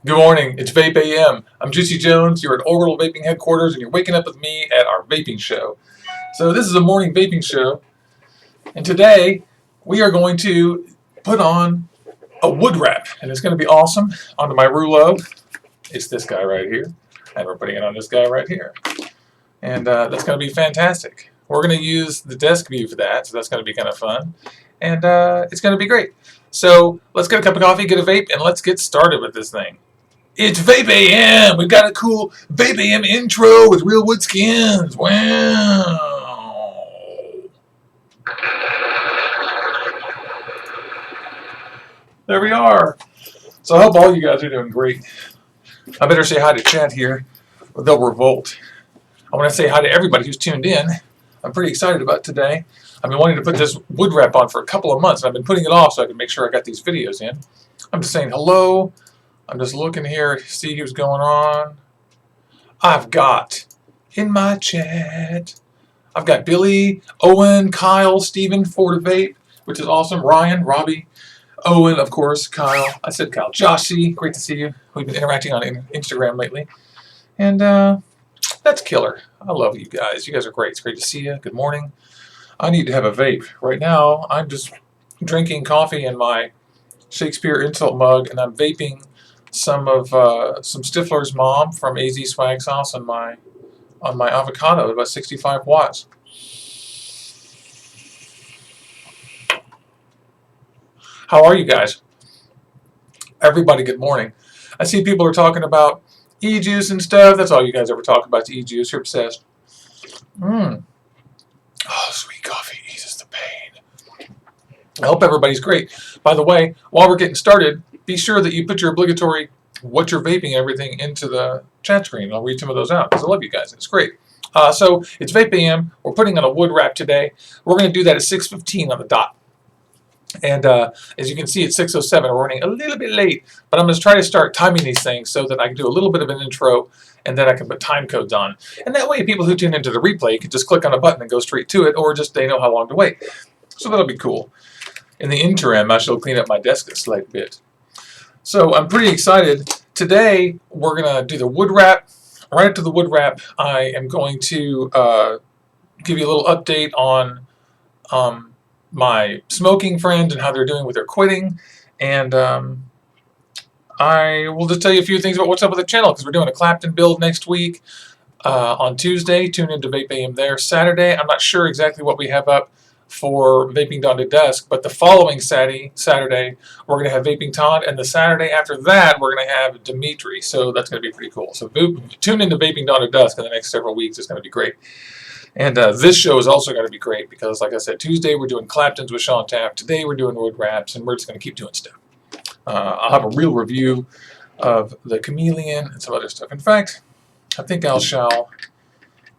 Good morning, it's VapeAM. I'm Juicy Jones, you're at Orbital Vaping Headquarters, and you're waking up with me at our vaping show. So this is a morning vaping show, and today we are going to put on a wood wrap, and it's going to be awesome, onto my Rouleaux. It's this guy right here, and we're putting it on this guy right here. And that's going to be fantastic. We're going to use the desk view for that, so that's going to be kind of fun. And it's going to be great. So let's get a cup of coffee, get a vape, and let's get started with this thing. It's VapeAM! We've got a cool VapeAM intro with real wood skins. Wow! There we are. So I hope all you guys are doing great. I better say hi to chat here, or they'll revolt. I want to say hi to everybody who's tuned in. I'm pretty excited about today. I've been wanting to put this wood wrap on for a couple of months, and I've been putting it off so I can make sure I got these videos in. I'm just saying hello. I'm just looking here, see who's going on. I've got, in my chat, I've got Billy, Owen, Kyle, Steven, Ford Vape, which is awesome, Ryan, Robbie, Owen, of course, Kyle. I said Kyle. Joshy, great to see you. We've been interacting on Instagram lately. And that's killer. I love you guys. You guys are great. It's great to see you. Good morning. I need to have a vape. Right now, I'm just drinking coffee in my Shakespeare insult mug, and I'm vaping some Stifler's Mom from AZ Swag Sauce on my avocado at about 65 watts. How are you guys? Everybody, good morning. I see people are talking about e-juice and stuff. That's all you guys ever talk about is e-juice. You're obsessed. Oh, sweet coffee eases the pain. I hope everybody's great. By the way, while we're getting started, be sure that you put your obligatory what you're vaping and everything into the chat screen. I'll read some of those out because I love you guys. It's great. So it's VapeAM. We're putting on a wood wrap today. We're going to do that at 6:15 on the dot. And as you can see, it's 6:07. We're running a little bit late, but I'm going to try to start timing these things so that I can do a little bit of an intro and then I can put time codes on. And that way people who tune into the replay can just click on a button and go straight to it, or just they know how long to wait. So that'll be cool. In the interim, I shall clean up my desk a slight bit. So I'm pretty excited. Today we're going to do the wood wrap. Right after the wood wrap, I am going to give you a little update on my smoking friends and how they're doing with their quitting. And I will just tell you a few things about what's up with the channel, because we're doing a Clapton build next week on Tuesday. Tune into VapeAM there. Saturday, I'm not sure exactly what we have up for Vaping Dawn to Dusk, but the following Saturday, we're going to have Vaping Todd, and the Saturday after that, we're going to have Dimitri, so that's going to be pretty cool. So tune into Vaping Dawn to Dusk in the next several weeks. It's going to be great. And this show is also going to be great because, like I said, Tuesday we're doing Claptons with Sean Taft, today we're doing wood wraps, and we're just going to keep doing stuff. I'll have a real review of the Chameleon and some other stuff. In fact, I think I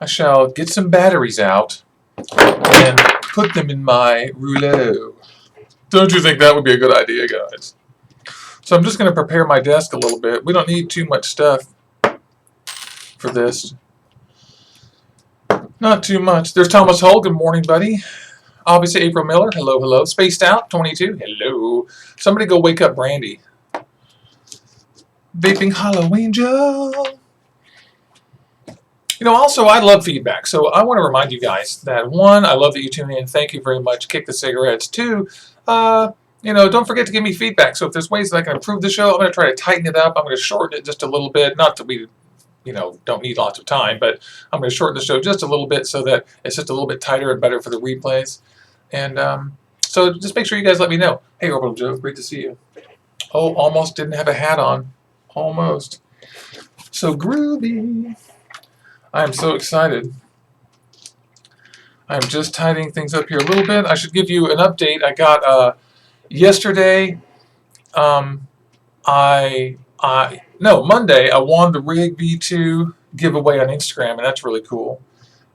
shall get some batteries out and put them in my rouleau. Don't you think that would be a good idea, guys? So I'm just going to prepare my desk a little bit. We don't need too much stuff for this. Not too much. There's Thomas Hull. Good morning, buddy. Obviously, April Miller. Hello, hello. Spaced Out 22. Hello. Somebody go wake up Brandy. Vaping Halloween Joe. You know, also, I love feedback, so I want to remind you guys that, one, I love that you tune in. Thank you very much. Kick the cigarettes. Two, you know, don't forget to give me feedback. So if there's ways that I can improve the show, I'm going to try to tighten it up. I'm going to shorten it just a little bit. Not that we, you know, don't need lots of time, but I'm going to shorten the show just a little bit so that it's just a little bit tighter and better for the replays. And so just make sure you guys let me know. Hey, Orbital Joe, great to see you. Oh, almost didn't have a hat on. Almost. So groovy. I am so excited. I'm just tidying things up here a little bit. I should give you an update. I got yesterday. Monday, I won the Rig V2 giveaway on Instagram, and that's really cool.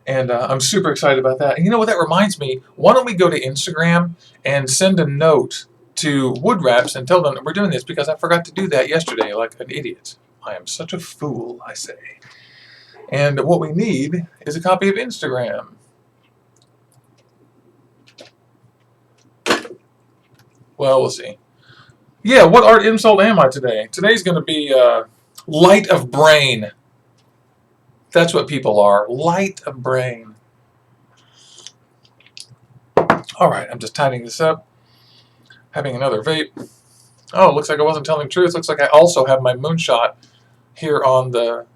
And I'm super excited about that. And you know what? That reminds me. Why don't we go to Instagram and send a note to Wood Wraps and tell them that we're doing this, because I forgot to do that yesterday like an idiot. I am such a fool, I say. And what we need is a copy of Instagram. Well, we'll see. Yeah, what art insult am I today? Today's going to be light of brain. That's what people are. Light of brain. All right, I'm just tidying this up. Having another vape. Oh, looks like I wasn't telling the truth. Looks like I also have my moonshot here on the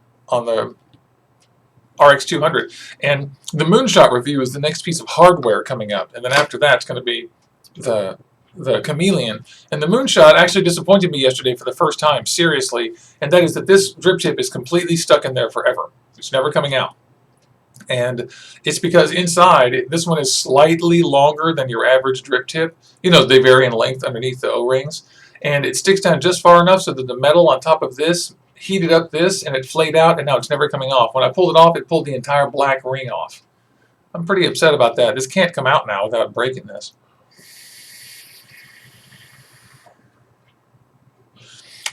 RX200. And the moonshot review is the next piece of hardware coming up. And then after that, it's going to be the chameleon. And the moonshot actually disappointed me yesterday for the first time, seriously. And that is that this drip tip is completely stuck in there forever. It's never coming out. And it's because inside, this one is slightly longer than your average drip tip. You know, they vary in length underneath the O-rings. And it sticks down just far enough so that the metal on top of this heated up this, and it flayed out, and now it's never coming off. When I pulled it off, it pulled the entire black ring off. I'm pretty upset about that. This can't come out now without breaking this.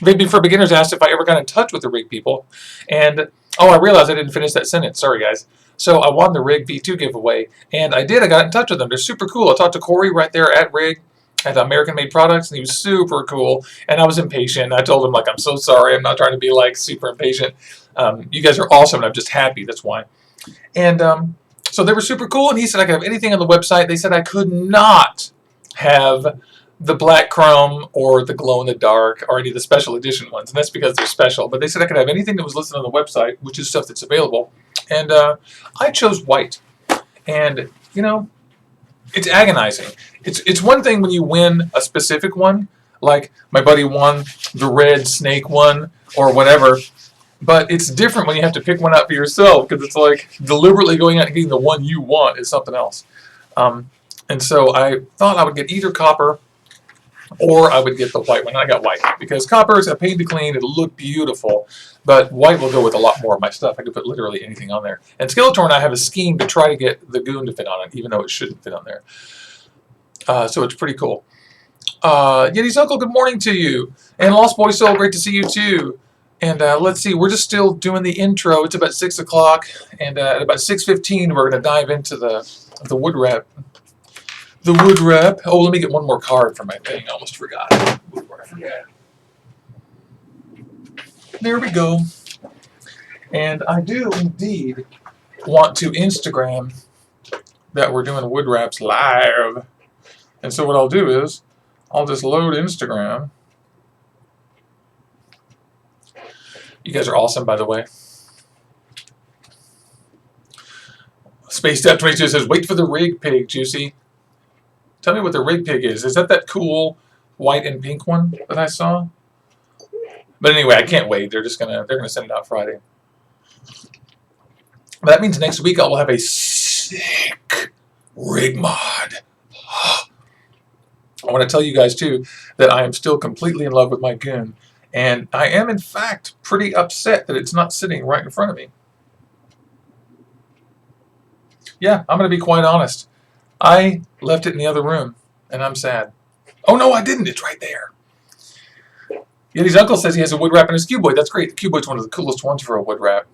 Vaping for Beginners asked if I ever got in touch with the rig people, and oh, I realized I didn't finish that sentence. Sorry, guys. So I won the Rig V2 giveaway, and I did. I got in touch with them. They're super cool. I talked to Corey right there at Rig, at American Made Products, and he was super cool. And I was impatient. I told him, like, I'm so sorry. I'm not trying to be, like, super impatient. You guys are awesome, and I'm just happy. That's why. And so they were super cool, and he said I could have anything on the website. They said I could not have the black chrome or the glow in the dark or any of the special edition ones, and that's because they're special. But they said I could have anything that was listed on the website, which is stuff that's available. And I chose white. And, you know, it's agonizing. It's one thing when you win a specific one, like my buddy won the red snake one or whatever, but it's different when you have to pick one out for yourself, because it's like deliberately going out and getting the one you want is something else. And so I thought I would get either copper or I would get the white one. And I got white because copper is a pain to clean. It'll look beautiful, but white will go with a lot more of my stuff. I could put literally anything on there. And Skeletor and I have a scheme to try to get the goon to fit on it, even though it shouldn't fit on there. So it's pretty cool. Yeti's Uncle, good morning to you. And Lost Boy Soul, great to see you too. And let's see, we're just still doing the intro. It's about 6 o'clock, and at about 6:15, we're going to dive into the wood wrap. The wood wrap. Oh, let me get one more card for my thing. I almost forgot. Before I forget. There we go. And I do indeed want to Instagram that we're doing wood wraps live. And so what I'll do is I'll just load Instagram. You guys are awesome, by the way. Space Step 22 says, wait for the rig pig, Juicy. Tell me what the rig pig is. Is that cool white and pink one that I saw? But anyway, I can't wait. They're gonna send it out Friday. But that means next week I will have a sick rig mod. I want to tell you guys too that I am still completely in love with my goon, and I am in fact pretty upset that it's not sitting right in front of me. Yeah, I'm going to be quite honest. I left it in the other room, and I'm sad. Oh no, I didn't. It's right there. Yeti's uncle says he has a wood wrap in his Cuboid. That's great. The Cuboid's one of the coolest ones for a wood wrap.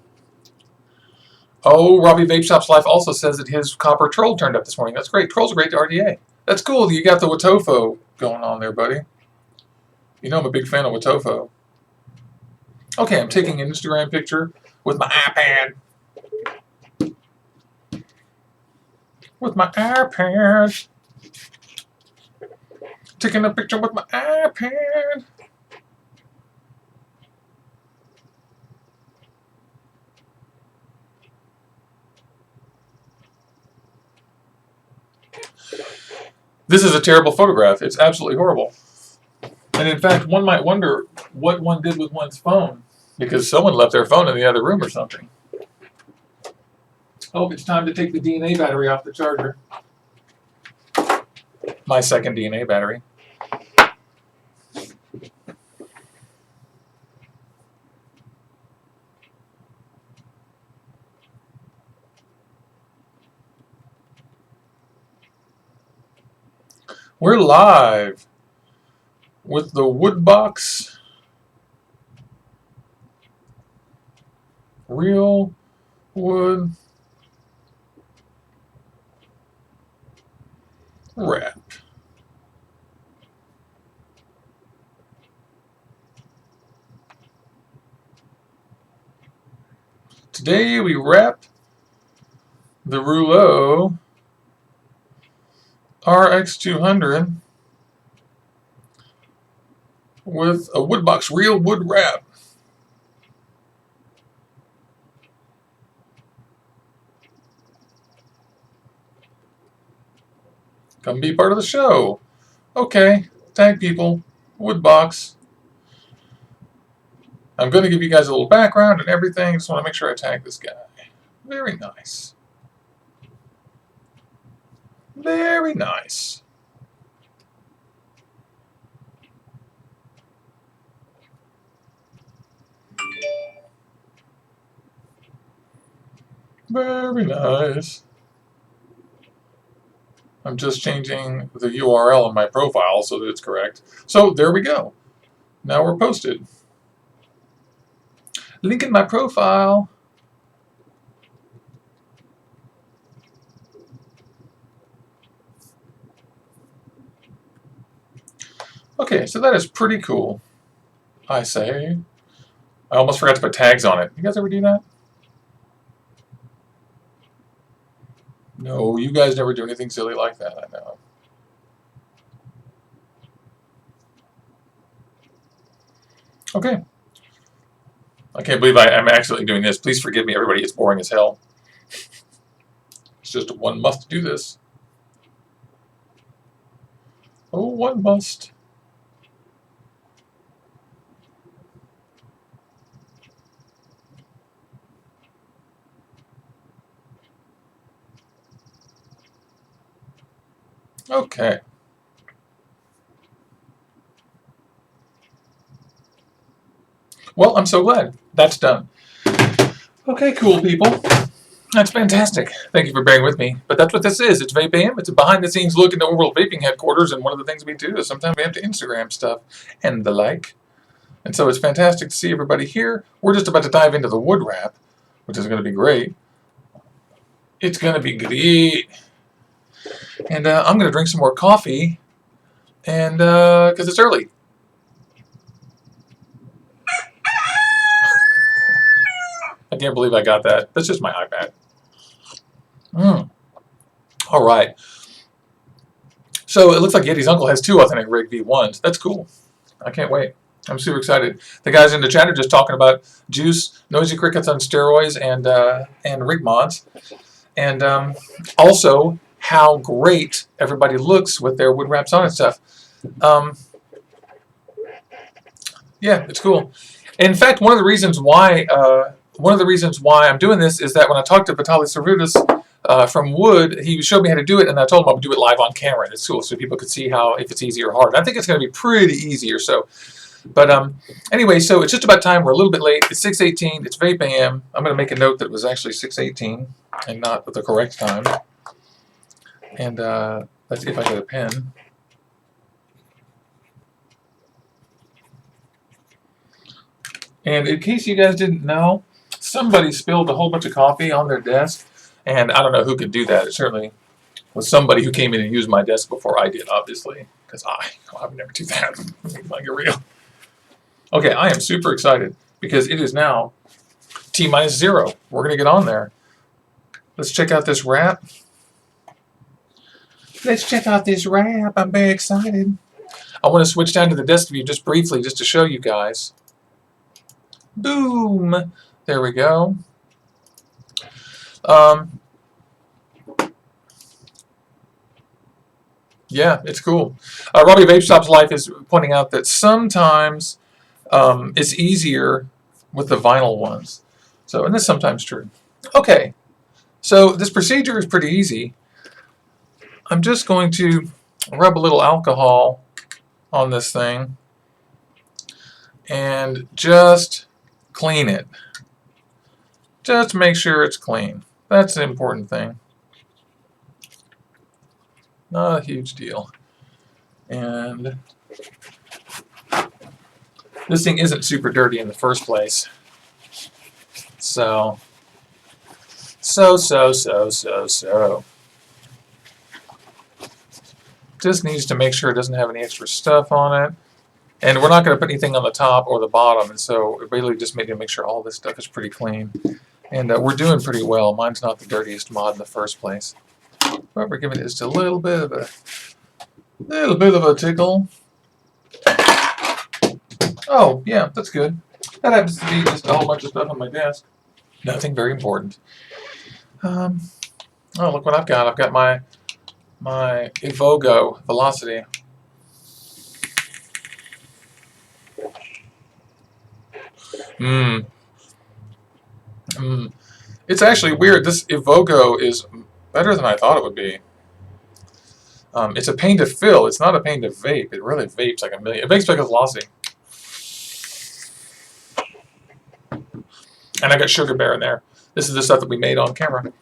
Oh, Robbie Vape Shop's Life also says that his copper troll turned up this morning. That's great. Trolls are great to RDA. That's cool. You got the Watofo going on there, buddy. You know I'm a big fan of Watofo. Okay, I'm taking an Instagram picture with my iPad. With my iPad. Taking a picture with my iPad. This is a terrible photograph. It's absolutely horrible. And in fact, one might wonder what one did with one's phone, because someone left their phone in the other room or something. Oh, it's time to take the DNA battery off the charger. My second DNA battery. We're live with the Woodbox Real Wood Wrap. Today we wrap the Rouleaux RX200 with a Woodbox real wood wrap. Come be part of the show. Okay, tag people, Woodbox. I'm going to give you guys a little background and everything. Just want to make sure I tag this guy. Very nice. Very nice. Very nice. I'm just changing the URL on my profile so that it's correct. So there we go. Now we're posted. Link in my profile. Okay, so that is pretty cool, I say. I almost forgot to put tags on it. You guys ever do that? No, you guys never do anything silly like that, I know. Okay. I can't believe I'm actually doing this. Please forgive me, everybody. It's boring as hell. It's just one must do this. Oh, one must. Okay. Well, I'm so glad. That's done. Okay, cool people. That's fantastic. Thank you for bearing with me. But that's what this is. It's VapeAM. It's a behind-the-scenes look into Overworld Vaping headquarters, and one of the things we do is sometimes we have to Instagram stuff and the like. And so it's fantastic to see everybody here. We're just about to dive into the wood wrap, which is going to be great. It's going to be great. And I'm going to drink some more coffee, and because it's early. I can't believe I got that. That's just my iPad. All right. So it looks like Yeti's uncle has 2 authentic Rig V1s. That's cool. I can't wait. I'm super excited. The guys in the chat are just talking about Juice, Noisy Crickets on steroids, and rig mods, and also how great everybody looks with their wood wraps on and stuff. Yeah, it's cool. In fact, one of the reasons why I'm doing this is that when I talked to Vitalis Sarutis from WUD, he showed me how to do it, and I told him I would do it live on camera. It's cool, so people could see if it's easy or hard. I think it's going to be pretty easy or so. But anyway, so it's just about time. We're a little bit late. It's 6:18. It's VapeAM. I'm going to make a note that it was actually 6:18 and not the correct time. And let's see if I get a pen. And in case you guys didn't know, somebody spilled a whole bunch of coffee on their desk. And I don't know who could do that. It certainly was somebody who came in and used my desk before I did, obviously. Because I would never do that. Like a real. Okay, I am super excited because it is now T-0. We're going to get on there. Let's check out this wrap. Let's check out this wrap. I'm very excited. I want to switch down to the desk view just briefly just to show you guys. Boom! There we go. Yeah, it's cool. Robbie Vape Shop's Life is pointing out that sometimes it's easier with the vinyl ones. So, and that's sometimes true. Okay, so this procedure is pretty easy. I'm just going to rub a little alcohol on this thing and just clean it. Just make sure it's clean. That's the important thing. Not a huge deal. And this thing isn't super dirty in the first place. So. Just needs to make sure it doesn't have any extra stuff on it. And we're not going to put anything on the top or the bottom, and so it really just made to make sure all this stuff is pretty clean. And we're doing pretty well. Mine's not the dirtiest mod in the first place. But we're giving it just a little bit of a tickle. Oh, yeah, that's good. That happens to be just a whole bunch of stuff on my desk. Nothing very important. Oh, look what I've got. I've got my Evogo Velocity. It's actually weird. This Evogo is better than I thought it would be. It's a pain to fill. It's not a pain to vape. It really vapes like a million. It vapes like a Velocity. And I got Sugar Bear in there. This is the stuff that we made on camera.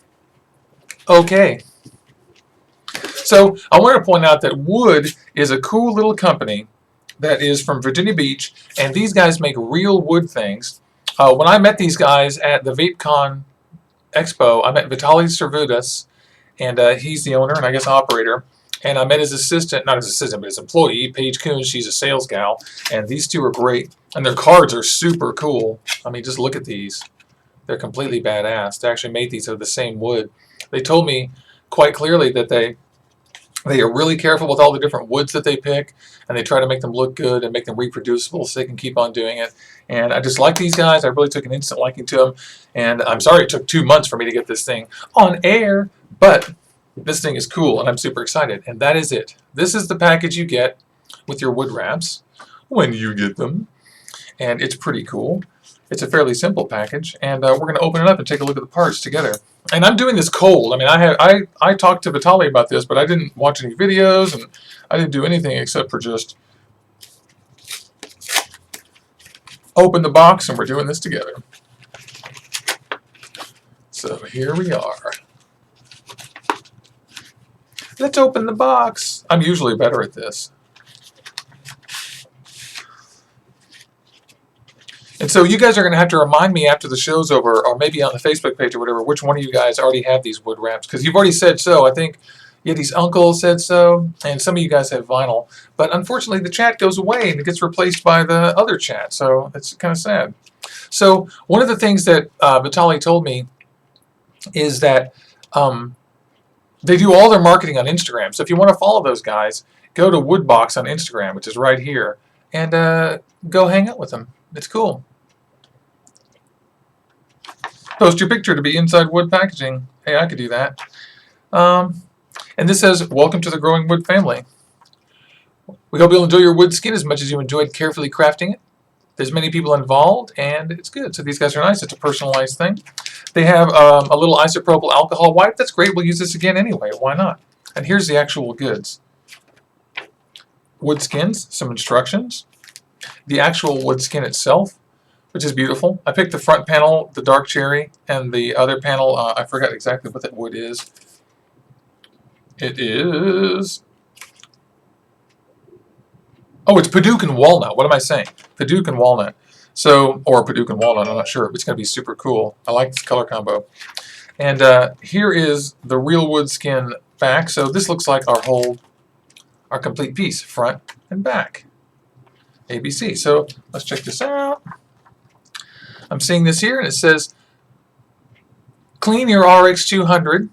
Okay. So I want to point out that WUD is a cool little company that is from Virginia Beach, and these guys make real wood things. When I met these guys at the VapeCon Expo, I met Vitaly Servudas, and he's the owner and I guess operator. And I met his assistant, not his assistant, but his employee, Paige Coons. She's a sales gal, and these two are great. And their cards are super cool. I mean, just look at these. They're completely badass. They actually made these out of the same wood. They told me quite clearly that they are really careful with all the different woods that they pick, and they try to make them look good and make them reproducible so they can keep on doing it. And I just like these guys. I really took an instant liking to them. And I'm sorry it took 2 months for me to get this thing on air, but this thing is cool, and I'm super excited. And that is it. This is the package you get with your wood wraps when you get them. And it's pretty cool. It's a fairly simple package, and we're going to open it up and take a look at the parts together. And I'm doing this cold. I mean, I talked to Vitaly about this, but I didn't watch any videos, and I didn't do anything except for just open the box, and we're doing this together. So here we are. Let's open the box. I'm usually better at this. And so you guys are going to have to remind me after the show's over, or maybe on the Facebook page or whatever, which one of you guys already have these wood wraps. Because you've already said so. I think Yeti's uncle said so, and some of you guys have vinyl. But unfortunately, the chat goes away, and it gets replaced by the other chat. So it's kind of sad. So one of the things that Vitaly told me is that they do all their marketing on Instagram. So if you want to follow those guys, go to Woodbox on Instagram, which is right here, and go hang out with them. It's cool. Post your picture to be inside wood packaging. Hey, I could do that. And this says, welcome to the growing wood family. We hope you'll enjoy your wood skin as much as you enjoyed carefully crafting it. There's many people involved, and it's good. So these guys are nice. It's a personalized thing. They have a little isopropyl alcohol wipe. That's great. We'll use this again anyway. Why not? And here's the actual goods. Wood skins, some instructions. The actual wood skin itself, which is beautiful. I picked the front panel, the dark cherry, and the other panel, I forgot exactly what that wood is. It is... oh, it's Paduke and Walnut. What am I saying? Paduke and Walnut. So, or Paduke and Walnut, I'm not sure. But it's going to be super cool. I like this color combo. And here is the real wood skin back. So this looks like our complete piece, front and back. ABC. So let's check this out. I'm seeing this here, and it says, clean your RX200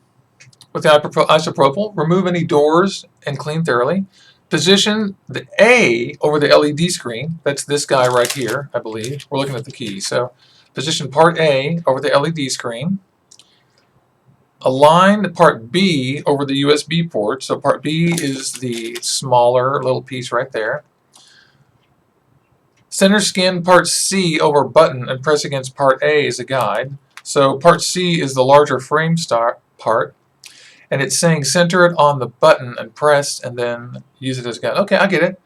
with the isopropyl, remove any doors, and clean thoroughly. Position the A over the LED screen. That's this guy right here, I believe. We're looking at the key. So position part A over the LED screen. Align part B over the USB port. So part B is the smaller little piece right there. Center skin part C over button and press against part A as a guide. So part C is the larger frame part. And it's saying center it on the button and press and then use it as a guide. Okay, I get it.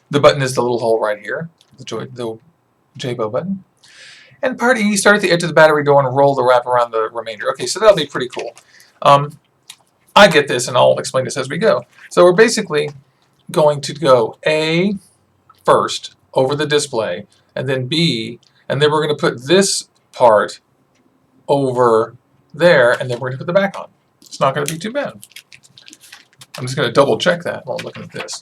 The button is the little hole right here, the JBO button. And part E, start at the edge of the battery door and roll the wrap around the remainder. Okay, so that'll be pretty cool. I get this, and I'll explain this as we go. So we're basically going to go A first over the display, and then B, and then we're going to put this part over there, and then we're going to put the back on. It's not going to be too bad. I'm just going to double check that while I'm looking at this.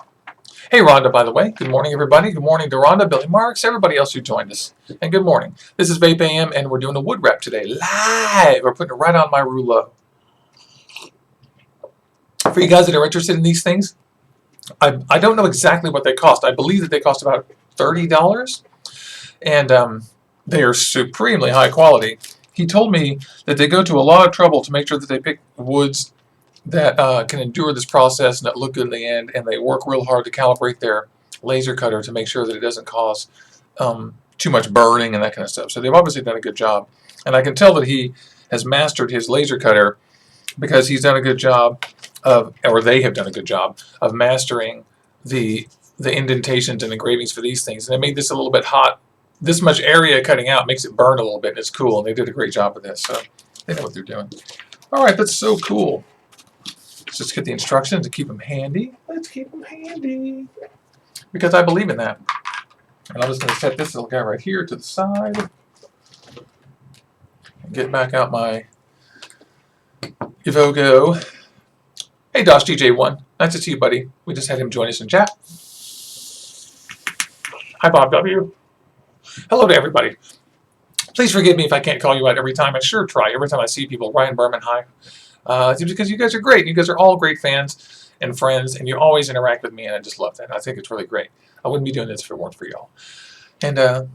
Hey, Rhonda, by the way. Good morning, everybody. Good morning to Rhonda, Billy Marks, everybody else who joined us. And good morning. This is VapeAM, and we're doing a wood wrap today, live. We're putting it right on my rouleau. For you guys that are interested in these things, I don't know exactly what they cost. I believe that they cost about $30, and they are supremely high quality. He told me that they go to a lot of trouble to make sure that they pick woods that can endure this process and that look good in the end, and they work real hard to calibrate their laser cutter to make sure that it doesn't cause too much burning and that kind of stuff. So they've obviously done a good job, and I can tell that he has mastered his laser cutter because he's done a good job of, or they have done a good job of mastering the indentations and engravings for these things. And they made this a little bit hot. This much area cutting out makes it burn a little bit, and it's cool, and they did a great job with this. So they know what they're doing. All right, that's so cool. Let's just get the instructions to keep them handy. Let's keep them handy. Because I believe in that. And I'm just going to set this little guy right here to the side. And get back out my Evogo. Hey, Dosh DJ1. Nice to see you, buddy. We just had him join us in chat. Hi, Bob W. Hello to everybody. Please forgive me if I can't call you out every time. I sure try. Every time I see people. Ryan Berman, hi. It's because you guys are great. You guys are all great fans and friends, and you always interact with me, and I just love that. I think it's really great. I wouldn't be doing this if it weren't for y'all. And I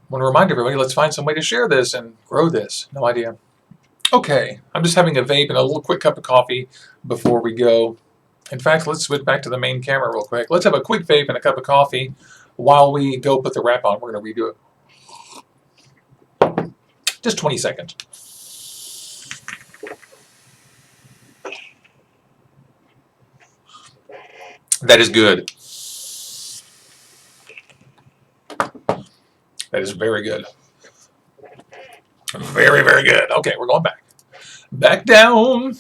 want to remind everybody, let's find some way to share this and grow this. No idea. Okay, I'm just having a vape and a little quick cup of coffee before we go. In fact, let's switch back to the main camera real quick. Let's have a quick vape and a cup of coffee while we go put the wrap on. We're going to redo it. Just 20 seconds. That is good. That is very good. Very, very good. Okay, we're going back. Back down.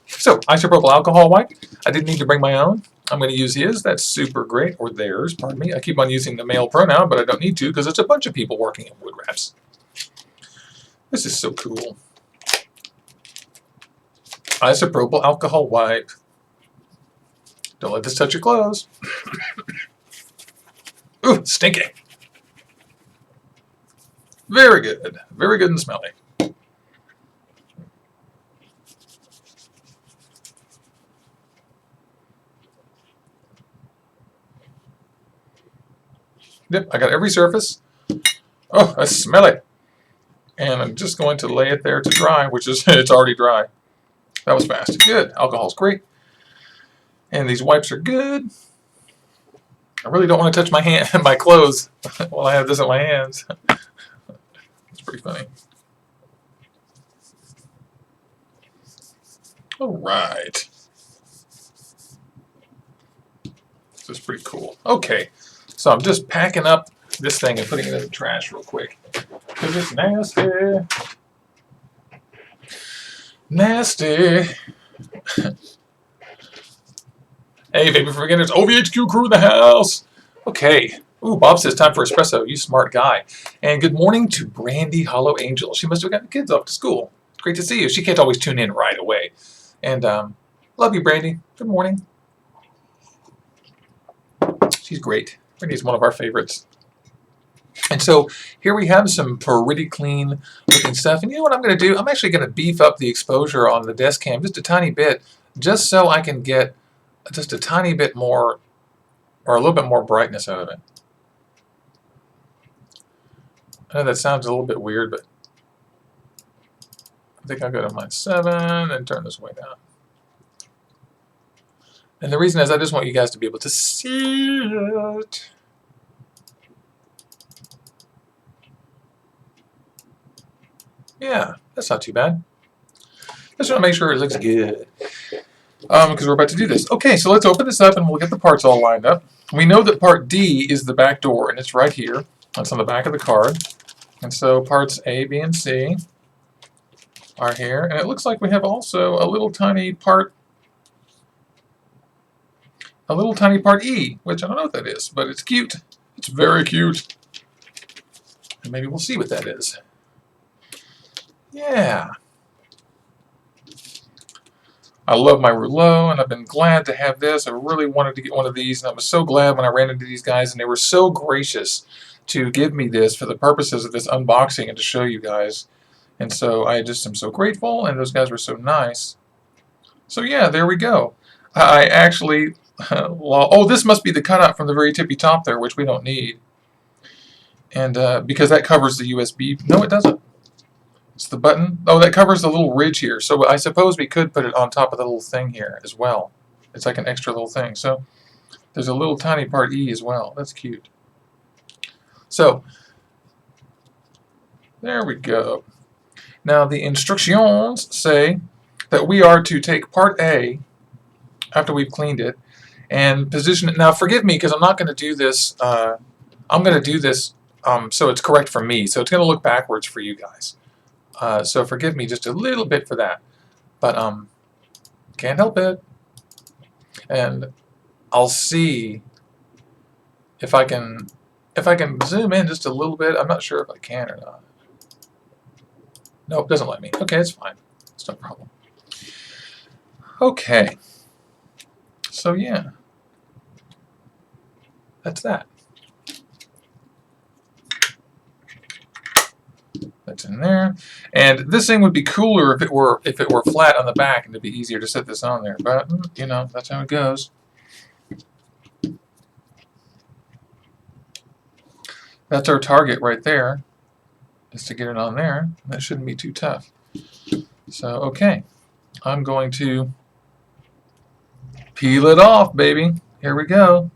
So, isopropyl alcohol wipe. I didn't need to bring my own. I'm going to use his. That's super great. Or theirs, pardon me. I keep on using the male pronoun, but I don't need to because it's a bunch of people working in wood wraps. This is so cool. Isopropyl alcohol wipe. Don't let this touch your clothes. Ooh, stinky. Very good. Very good and smelly. Yep, I got every surface. Oh, I smell it. And I'm just going to lay it there to dry, which is, it's already dry. That was fast. Good. Alcohol's great. And these wipes are good. I really don't want to touch my hand, my clothes while I have this in my hands. It's pretty funny. All right. This is pretty cool. Okay, so I'm just packing up this thing and putting it in the trash real quick because it's nasty. Nasty. Hey, baby, forget it's OVHQ crew in the house. Okay. Ooh, Bob says time for espresso. You smart guy. And good morning to Brandy Hollow Angel. She must have gotten the kids off to school. Great to see you. She can't always tune in right away. And love you, Brandy. Good morning. She's great. Brandy's one of our favorites. And so here we have some pretty clean looking stuff. And you know what I'm going to do? I'm actually going to beef up the exposure on the desk cam just a tiny bit, just so I can get just a tiny bit more, or a little bit more brightness out of it. I know that sounds a little bit weird, but I think I'll go to -7 and turn this way down. And the reason is I just want you guys to be able to see it. Yeah, that's not too bad. Just want to make sure it looks good. Because we're about to do this. Okay, so let's open this up and we'll get the parts all lined up. We know that part D is the back door, and it's right here. That's on the back of the card. And so parts A, B, and C are here. And it looks like we have also a little tiny part E, which I don't know what that is, but it's cute. It's very cute. And maybe we'll see what that is. Yeah. I love my Rouleaux, and I've been glad to have this. I really wanted to get one of these, and I was so glad when I ran into these guys, and they were so gracious to give me this for the purposes of this unboxing and to show you guys. And so I just am so grateful, and those guys were so nice. So yeah, there we go. I actually, oh, this must be the cutout from the very tippy top there, which we don't need. And because that covers the USB. No, it doesn't. It's the button. Oh, that covers the little ridge here. So I suppose we could put it on top of the little thing here as well. It's like an extra little thing. So there's a little tiny part E as well. That's cute. So there we go. Now the instructions say that we are to take part A after we've cleaned it and position it. Now forgive me because I'm not going to do this. I'm going to do this so it's correct for me. So it's going to look backwards for you guys. So forgive me just a little bit for that, but can't help it. And I'll see if I can zoom in just a little bit. I'm not sure if I can or not. No, it doesn't let me. Okay, it's fine. It's no problem. Okay. So yeah, that's that. That's in there, and this thing would be cooler if it were flat on the back, and it'd be easier to set this on there. But you know, that's how it goes. That's our target right there, is to get it on there. That shouldn't be too tough. So okay, I'm going to peel it off, baby. Here we go.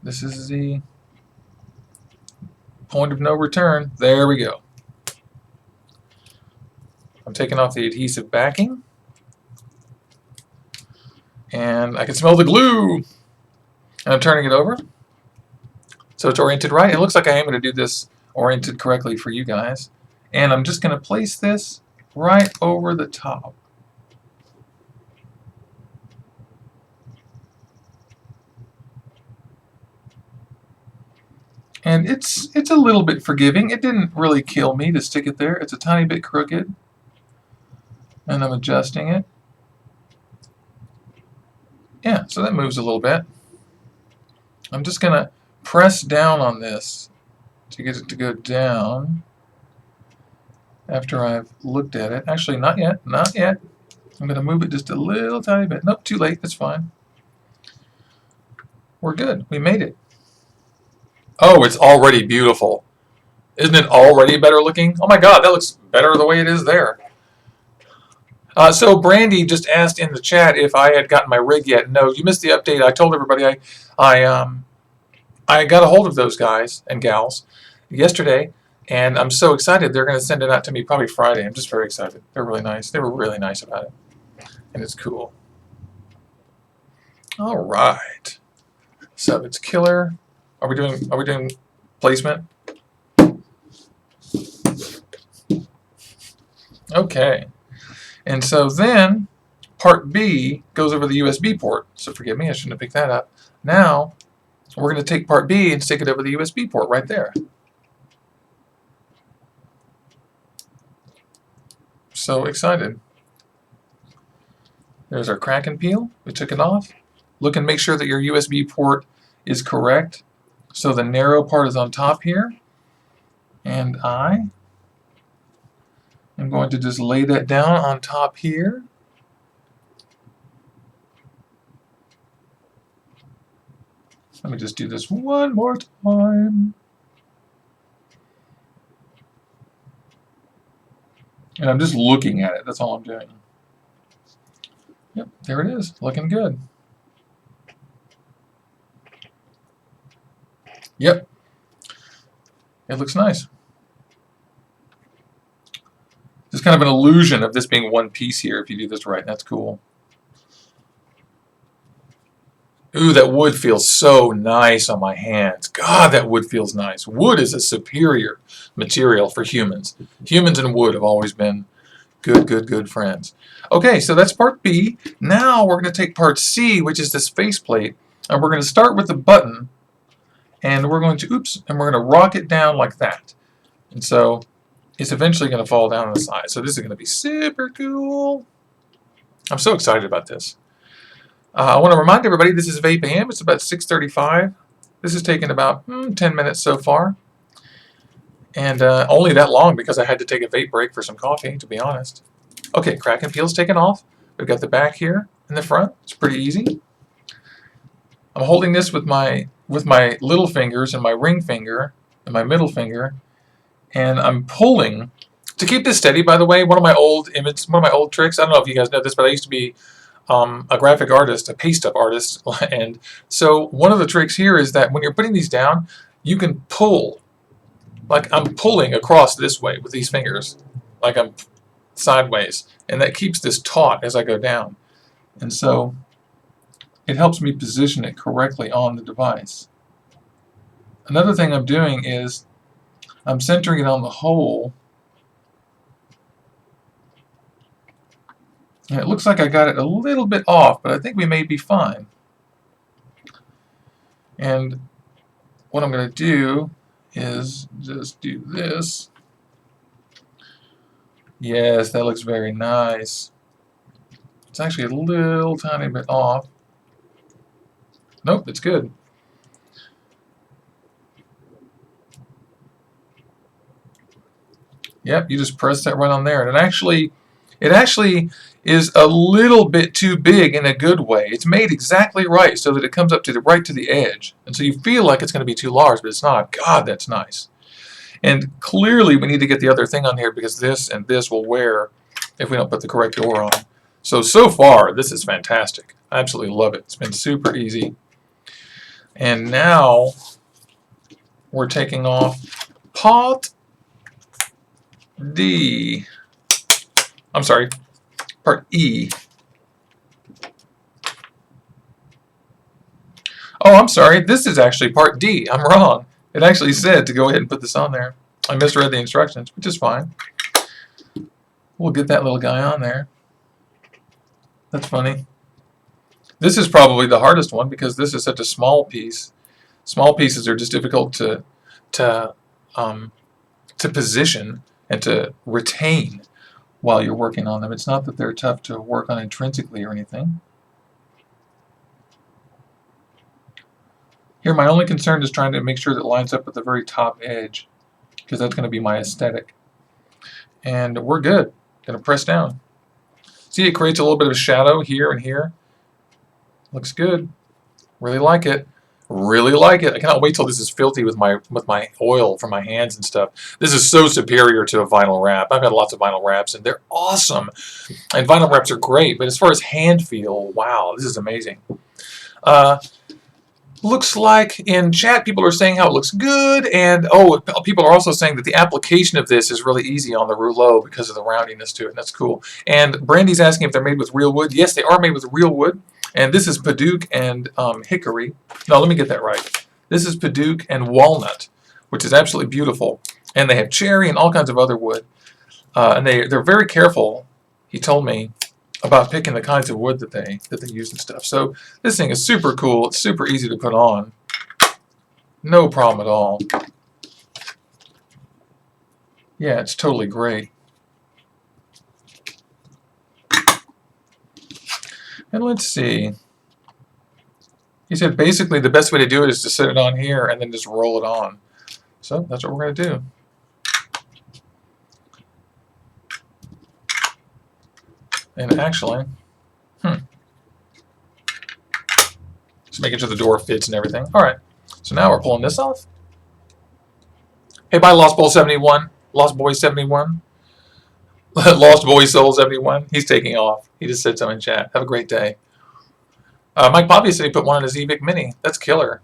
This is the point of no return. There we go. I'm taking off the adhesive backing, and I can smell the glue. And I'm turning it over so it's oriented right. It looks like I am going to do this oriented correctly for you guys. And I'm just going to place this right over the top. And it's a little bit forgiving. It didn't really kill me to stick it there. It's a tiny bit crooked. And I'm adjusting it. Yeah, so that moves a little bit. I'm just going to press down on this to get it to go down after I've looked at it. Actually, not yet. Not yet. I'm going to move it just a little tiny bit. Nope, too late. That's fine. We're good. We made it. Oh, it's already beautiful. Isn't it already better looking? Oh my God, that looks better the way it is there. So Brandy just asked in the chat if I had gotten my rig yet. No, you missed the update. I told everybody I got a hold of those guys and gals yesterday, and I'm so excited. They're going to send it out to me probably Friday. I'm just very excited. They're really nice. They were really nice about it, and it's cool. All right. So it's killer. Are we doing placement? Okay. And so then part B goes over the USB port. So forgive me, I shouldn't have picked that up. Now we're going to take part B and stick it over the USB port right there. So excited. There's our crack and peel. We took it off. Look and make sure that your USB port is correct. So the narrow part is on top here. And I am going to just lay that down on top here. Let me just do this one more time. And I'm just looking at it. That's all I'm doing. Yep, there it is. Looking good. Yep. It looks nice. There's kind of an illusion of this being one piece here if you do this right. That's cool. Ooh, that wood feels so nice on my hands. God, that wood feels nice. Wood is a superior material for humans. Humans and wood have always been good friends. Okay, so that's part B. Now we're going to take part C, which is this faceplate, and we're going to start with the button, and we're going to, and we're going to rock it down like that. And so it's eventually going to fall down on the side. So this is going to be super cool. I'm so excited about this. I want to remind everybody this is VapeAM. It's about 6:35. This has taken about 10 minutes so far. And only that long because I had to take a vape break for some coffee, to be honest. Okay, crack and peel's taken off. We've got the back here in the front. It's pretty easy. I'm holding this with my little fingers and my ring finger and my middle finger, and I'm pulling to keep this steady. By the way, one of my old tricks. I don't know if you guys know this, but I used to be a graphic artist, a paste up artist, and so one of the tricks here is that when you're putting these down, you can pull, like I'm pulling across this way with these fingers, like I'm sideways, and that keeps this taut as I go down, and so it helps me position it correctly on the device. Another thing I'm doing is I'm centering it on the hole, and it looks like I got it a little bit off, but I think we may be fine. And what I'm going to do is just do this. Yes, that looks very nice. It's actually a little tiny bit off. Nope, it's good. Yep, you just press that right on there, and it actually is a little bit too big in a good way. It's made exactly right so that it comes up to right to the edge, and so you feel like it's going to be too large, but it's not. God, that's nice. And clearly we need to get the other thing on here because this and this will wear if we don't put the correct door on. So far, this is fantastic. I absolutely love it. It's been super easy. And now we're taking off part D. I'm sorry, part E. Oh, I'm sorry. This is actually part D. I'm wrong. It actually said to go ahead and put this on there. I misread the instructions, which is fine. We'll get that little guy on there. That's funny. This is probably the hardest one because this is such a small piece. Small pieces are just difficult to position and to retain while you're working on them. It's not that they're tough to work on intrinsically or anything. Here, my only concern is trying to make sure that it lines up with the very top edge, because that's going to be my aesthetic. And we're good. Going to press down. See, it creates a little bit of shadow here and here. Looks good. Really like it. Really like it. I cannot wait till this is filthy with my oil from my hands and stuff. This is so superior to a vinyl wrap. I've had lots of vinyl wraps, and they're awesome. And vinyl wraps are great, but as far as hand feel, wow, this is amazing. Looks like in chat people are saying how it looks good, and oh, people are also saying that the application of this is really easy on the Rouleaux because of the roundiness to it, and that's cool. And Brandy's asking if they're made with real wood. Yes, they are made with real wood, and this is Padauk and hickory. No, let me get that right. This is Padauk and walnut, which is absolutely beautiful, and they have cherry and all kinds of other wood, and they're very careful, he told me, about picking the kinds of wood that they use and stuff. So this thing is super cool. It's super easy to put on. No problem at all. Yeah, it's totally great. And let's see. He said basically the best way to do it is to set it on here and then just roll it on. So that's what we're going to do. And actually, just making sure the door fits and everything. All right, so now we're pulling this off. Hey, bye, Lost Boy 71. Lost Boy 71. Lost Boy Soul 71. He's taking off. He just said so in chat. Have a great day. Mike Poppy said he put one on his eVic Mini. That's killer.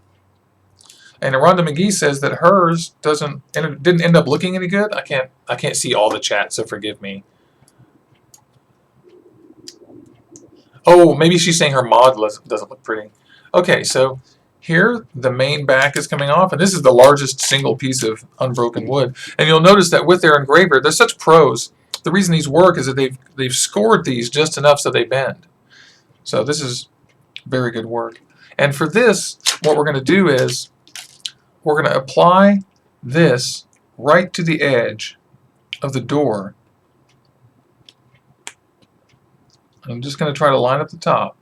And Rhonda McGee says that hers didn't end up looking any good. I can't see all the chat, so forgive me. Oh, maybe she's saying her mod doesn't look pretty. Okay, so here the main back is coming off, and this is the largest single piece of unbroken wood. And you'll notice that with their engraver, they're such pros. The reason these work is that they've scored these just enough so they bend. So this is very good work. And for this, what we're going to do is we're going to apply this right to the edge of the door. I'm just going to try to line up the top.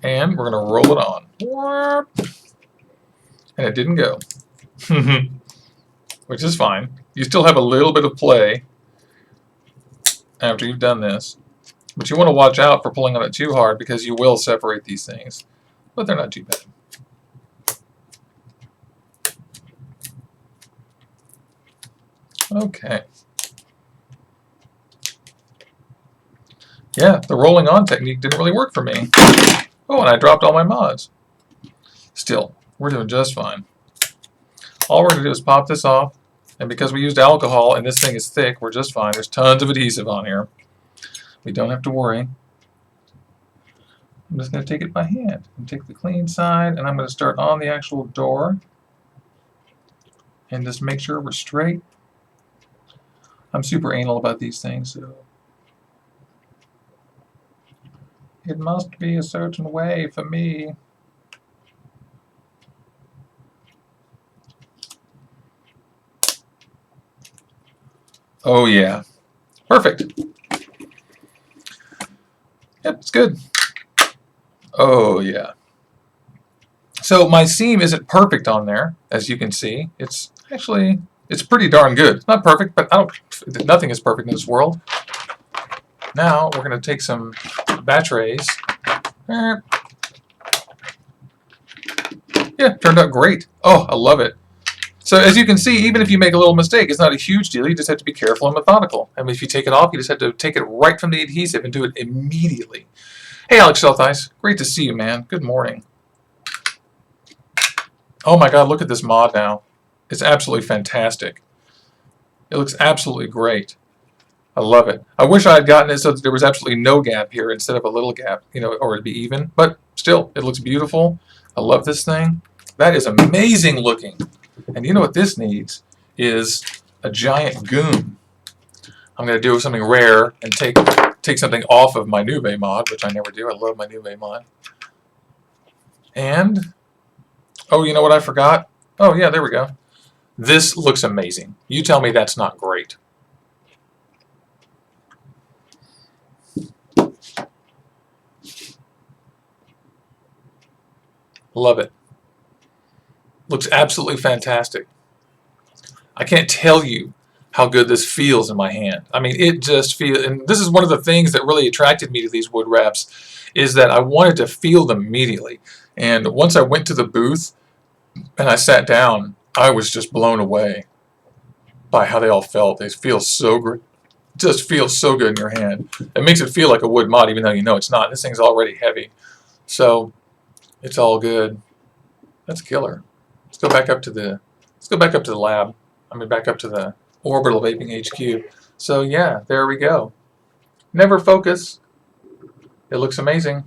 And we're going to roll it on. And it didn't go. Which is fine. You still have a little bit of play after you've done this. But you want to watch out for pulling on it too hard because you will separate these things. But they're not too bad. Okay. Yeah, the rolling on technique didn't really work for me. Oh, and I dropped all my mods. Still, we're doing just fine. All we're going to do is pop this off. And because we used alcohol and this thing is thick, we're just fine. There's tons of adhesive on here. We don't have to worry. I'm just going to take it by hand and take the clean side, and I'm going to start on the actual door and just make sure we're straight. I'm super anal about these things, so it must be a certain way for me. Oh yeah, perfect. Yep, it's good. Oh yeah. So my seam isn't perfect on there, as you can see. It's pretty darn good. It's not perfect, but nothing is perfect in this world. Now we're going to take some batch rays. Yeah, turned out great. Oh, I love it. So as you can see, even if you make a little mistake, it's not a huge deal. You just have to be careful and methodical. I mean, if you take it off, you just have to take it right from the adhesive and do it immediately. Hey, Alex Shelthice. Great to see you, man. Good morning. Oh my God, look at this mod now. It's absolutely fantastic. It looks absolutely great. I love it. I wish I had gotten it so that there was absolutely no gap here instead of a little gap, you know, or it'd be even. But still, it looks beautiful. I love this thing. That is amazing looking. And you know what this needs is a giant goon. I'm going to do something rare and take something off of my Nube mod, which I never do. I love my Nube mod. And, oh, you know what I forgot? Oh, yeah, there we go. This looks amazing. You tell me that's not great. Love it. Looks absolutely fantastic. I can't tell you how good this feels in my hand. I mean, it just feels, and this is one of the things that really attracted me to these wood wraps, is that I wanted to feel them immediately. And once I went to the booth and I sat down, I was just blown away by how they all felt. They feel so great. Just feels so good in your hand. It makes it feel like a wood mod, even though you know it's not. This thing's already heavy, so it's all good. That's killer. Let's go back up to the lab. I mean, back up to the orbital vaping HQ. So yeah, there we go. Never focus. It looks amazing.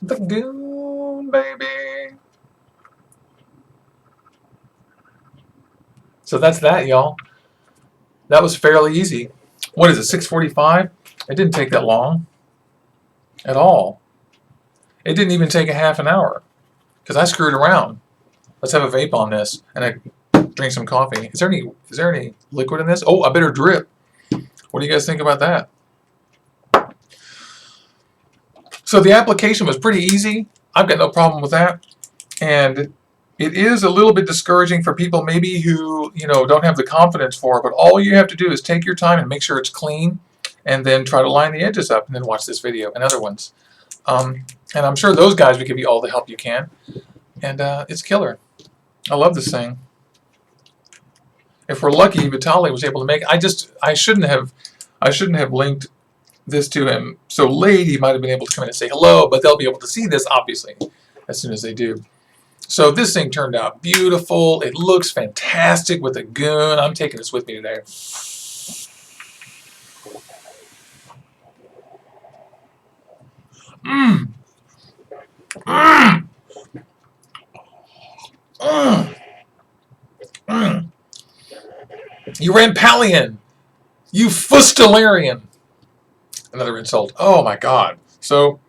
The goon, baby. So that's that, y'all. That was fairly easy. What is it, 6:45? It didn't take that long at all. It didn't even take a half an hour because I screwed around. Let's have a vape on this and I drink some coffee. Is there any liquid in this? Oh, I better drip. What do you guys think about that? So the application was pretty easy. I've got no problem with that. And it is a little bit discouraging for people maybe who, you know, don't have the confidence for it, but all you have to do is take your time and make sure it's clean and then try to line the edges up and then watch this video and other ones. And I'm sure those guys will give you all the help you can. And it's killer. I love this thing. If we're lucky, Vitaly was able to make it. I shouldn't have linked this to him so late. He might have been able to come in and say hello, but they'll be able to see this obviously as soon as they do. So this thing turned out beautiful. It looks fantastic with a goon. I'm taking this with me today. Mmm. Mmm. Mmm. Mmm. You Rampallion. You Fustelarian. Another insult. Oh my God. So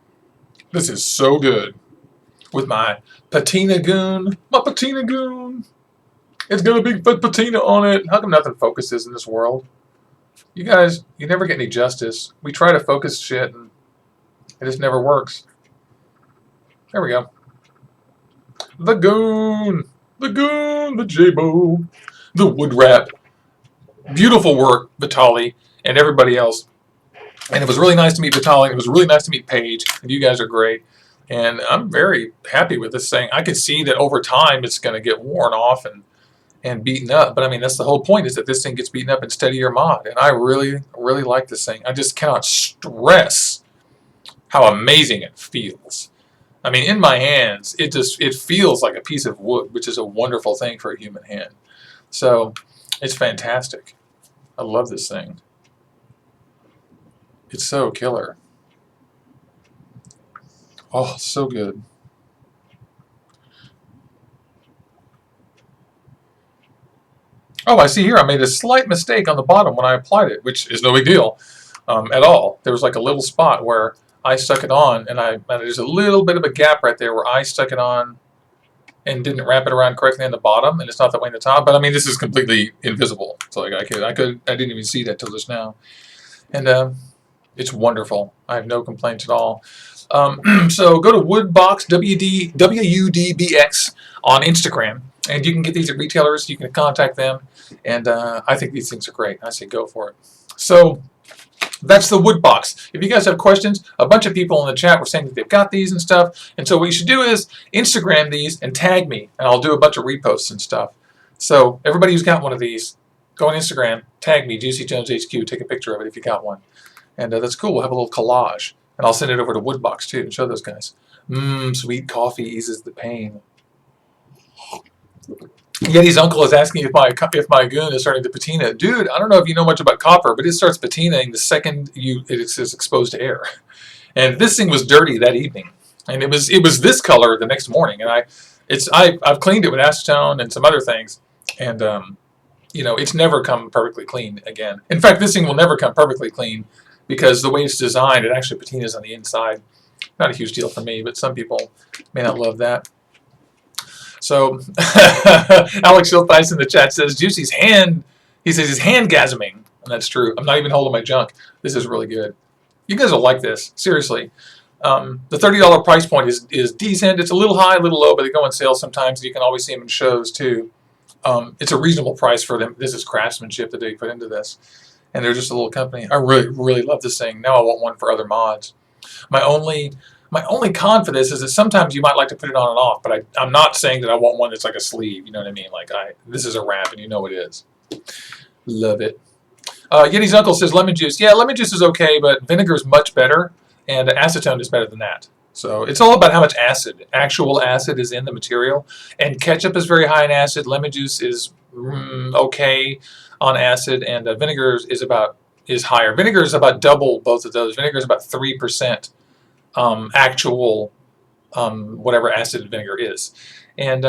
this is so good. with my patina goon. My patina goon. It's got a big fat patina on it. How come nothing focuses in this world? You guys, you never get any justice. We try to focus shit and it just never works. There we go. The goon. The goon. The J-Bo. The wood wrap. Beautiful work, Vitaly, and everybody else. And it was really nice to meet Vitaly. It was really nice to meet Paige. And you guys are great. And I'm very happy with this thing. I could see that over time it's going to get worn off and beaten up. But I mean, that's the whole point, is that this thing gets beaten up instead of your mod. And I really, really like this thing. I just cannot stress how amazing it feels. I mean, in my hands, it feels like a piece of wood, which is a wonderful thing for a human hand. So it's fantastic. I love this thing. It's so killer. Oh, so good. Oh, I see here I made a slight mistake on the bottom when I applied it, which is no big deal at all. There was like a little spot where I stuck it on, and there's a little bit of a gap right there where I stuck it on and didn't wrap it around correctly on the bottom, and it's not that way in the top. But I mean, this is completely invisible, so like I didn't even see that till just now, and it's wonderful. I have no complaints at all. So go to Woodbox WUDBX on Instagram, and you can get these at retailers. You can contact them, and I think these things are great. I say go for it. So that's the Woodbox. If you guys have questions, a bunch of people in the chat were saying that they've got these and stuff, and so what you should do is Instagram these and tag me, and I'll do a bunch of reposts and stuff. So everybody who's got one of these, go on Instagram, tag me, Juicy Jones HQ, take a picture of it if you got one. And that's cool. We'll have a little collage. And I'll send it over to Woodbox too and show those guys. Sweet coffee eases the pain. Yeti's uncle is asking if my goon is starting to patina. Dude, I don't know if you know much about copper, but it starts patinaing the second it is exposed to air. And this thing was dirty that evening. And it was this color the next morning. And I've cleaned it with acetone and some other things. And you know, it's never come perfectly clean again. In fact, this thing will never come perfectly clean, because the way it's designed, it actually patinas on the inside. Not a huge deal for me, but some people may not love that. So, Alex Schiltheiss in the chat says, Juicy's hand, he says he's hand-gasming. And that's true. I'm not even holding my junk. This is really good. You guys will like this, seriously. The $30 price point is decent. It's a little high, a little low, but they go on sale sometimes. You can always see them in shows, too. It's a reasonable price for them. This is craftsmanship that they put into this. And they're just a little company. I really, really love this thing. Now I want one for other mods. My only con for this is that sometimes you might like to put it on and off, but I'm not saying that I want one that's like a sleeve. You know what I mean? Like this is a wrap, and you know it is. Love it. Yeti's uncle says lemon juice. Yeah, lemon juice is okay, but vinegar is much better, and acetone is better than that. So it's all about how much actual acid is in the material. And ketchup is very high in acid. Lemon juice is okay on acid, and vinegar is higher. Vinegar is about double both of those. Vinegar is about 3% actual whatever acid vinegar is. And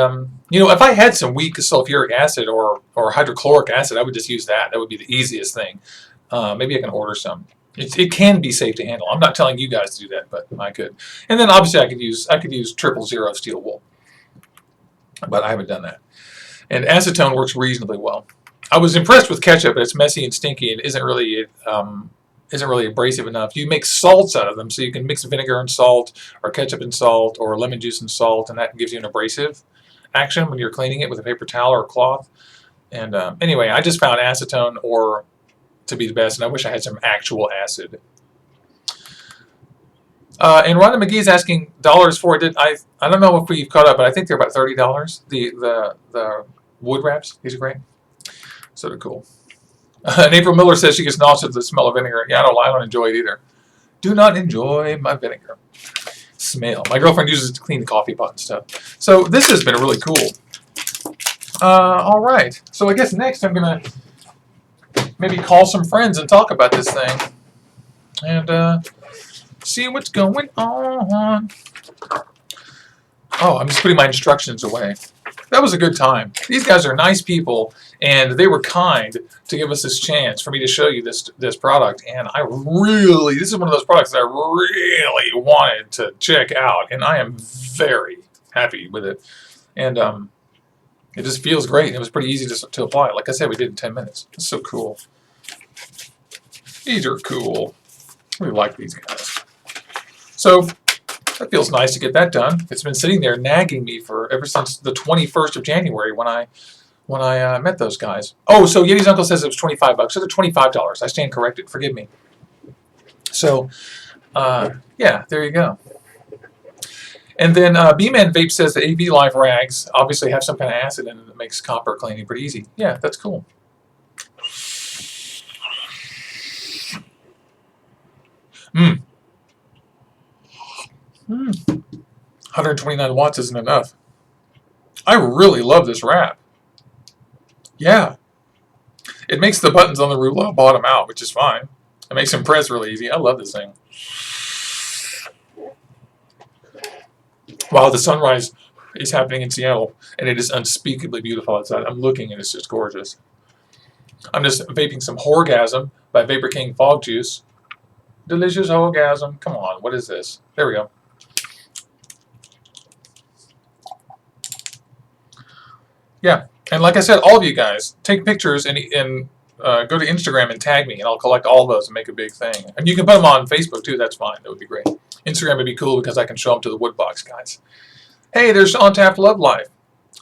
you know, if I had some weak sulfuric acid or hydrochloric acid, I would just use that. That would be the easiest thing. Maybe I can order some. It can be safe to handle. I'm not telling you guys to do that, but I could. And then obviously I could use 000 steel wool, but I haven't done that. And acetone works reasonably well. I was impressed with ketchup, but it's messy and stinky and isn't really abrasive enough. You make salts out of them, so you can mix vinegar and salt, or ketchup and salt, or lemon juice and salt, and that gives you an abrasive action when you're cleaning it with a paper towel or a cloth. And anyway, I just found acetone to be the best, and I wish I had some actual acid. And Rhonda McGee is asking dollars for it. I don't know if we've caught up, but I think they're about $30. The wood wraps, these are great. So they're cool. And April Miller says she gets nauseous with the smell of vinegar. Yeah, I don't enjoy it either. Do not enjoy my vinegar smell. My girlfriend uses it to clean the coffee pot and stuff. So this has been really cool. All right. So I guess next I'm going to maybe call some friends and talk about this thing. And see what's going on. Oh, I'm just putting my instructions away. That was a good time. These guys are nice people, and they were kind to give us this chance for me to show you this product. And this is one of those products that I really wanted to check out, and I am very, happy with it. And it just feels great. It was pretty easy to apply. Like I said, we did it in 10 minutes. It's so cool. These are cool. I really like these guys. So that feels nice to get that done. It's been sitting there nagging me for ever since the 21st of January when I met those guys. Oh, so Yeti's uncle says it was 25 bucks. So they're $25. I stand corrected. Forgive me. So, yeah, there you go. And then B-Man Vape says the AV Live rags obviously have some kind of acid in it that makes copper cleaning pretty easy. Yeah, that's cool. Mmm. 129 watts isn't enough. I really love this wrap. Yeah. It makes the buttons on the Rouleaux bottom out, which is fine. It makes them press really easy. I love this thing. Wow, the sunrise is happening in Seattle, and it is unspeakably beautiful outside. I'm looking, and it's just gorgeous. I'm just vaping some Horgasm by Vapor King Fog Juice. Delicious Horgasm. Come on, what is this? There we go. Yeah, and like I said, all of you guys, take pictures and go to Instagram and tag me, and I'll collect all of those and make a big thing. And you can put them on Facebook, too. That's fine. That would be great. Instagram would be cool because I can show them to the Woodbox guys. Hey, there's On Tap Love Life.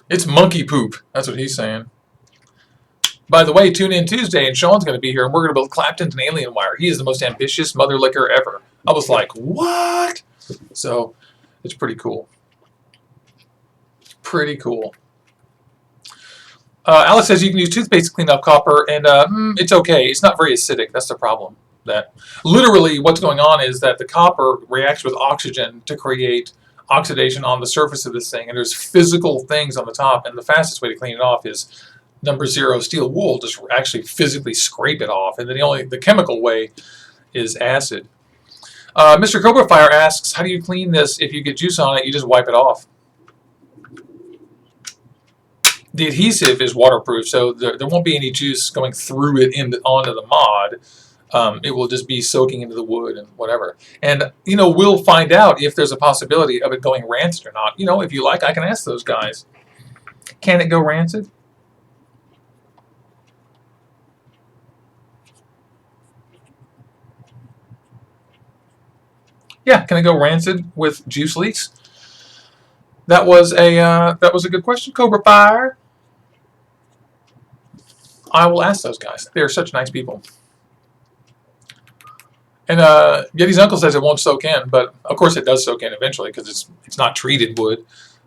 It's monkey poop. That's what he's saying. By the way, tune in Tuesday, and Sean's going to be here, and we're going to build Clapton's and Alien Wire. He is the most ambitious mother licker ever. I was like, what? So, it's pretty cool. Pretty cool. Alex says you can use toothpaste to clean up copper, and it's okay. It's not very acidic. That's the problem. That literally what's going on is that the copper reacts with oxygen to create oxidation on the surface of this thing, and there's physical things on the top, and the fastest way to clean it off is #0 steel wool. Just actually physically scrape it off, and then the chemical way is acid. Mr. Cobra Fire asks, how do you clean this? If you get juice on it, you just wipe it off. The adhesive is waterproof, so there won't be any juice going through it onto the mod. It will just be soaking into the wood and whatever. And, we'll find out if there's a possibility of it going rancid or not. If you like, I can ask those guys. Can it go rancid? Yeah, can it go rancid with juice leaks? That was a good question, Cobra Fire. I will ask those guys. They are such nice people. And Yeti's uncle says it won't soak in, but of course it does soak in eventually because it's not treated wood,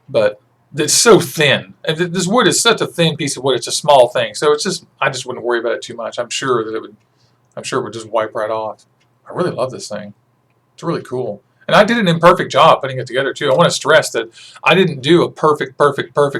but it's so thin. And this wood is such a thin piece of wood. It's a small thing, so I just wouldn't worry about it too much. I'm sure it would just wipe right off. I really love this thing. It's really cool. And I did an imperfect job putting it together too. I want to stress that I didn't do a perfect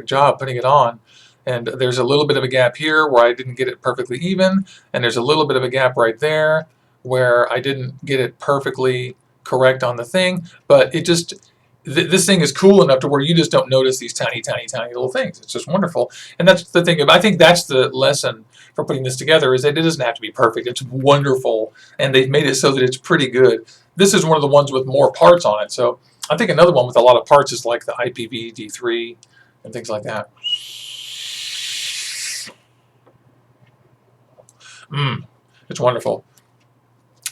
job putting it on. And there's a little bit of a gap here where I didn't get it perfectly even, and there's a little bit of a gap right there where I didn't get it perfectly correct on the thing. But it just, this thing is cool enough to where you just don't notice these tiny little things. It's just wonderful. And that's the thing. I think that's the lesson for putting this together, is that it doesn't have to be perfect. It's wonderful, and they've made it so that it's pretty good. This is one of the ones with more parts on it. So I think another one with a lot of parts is like the IPV D3 and things like that. It's wonderful.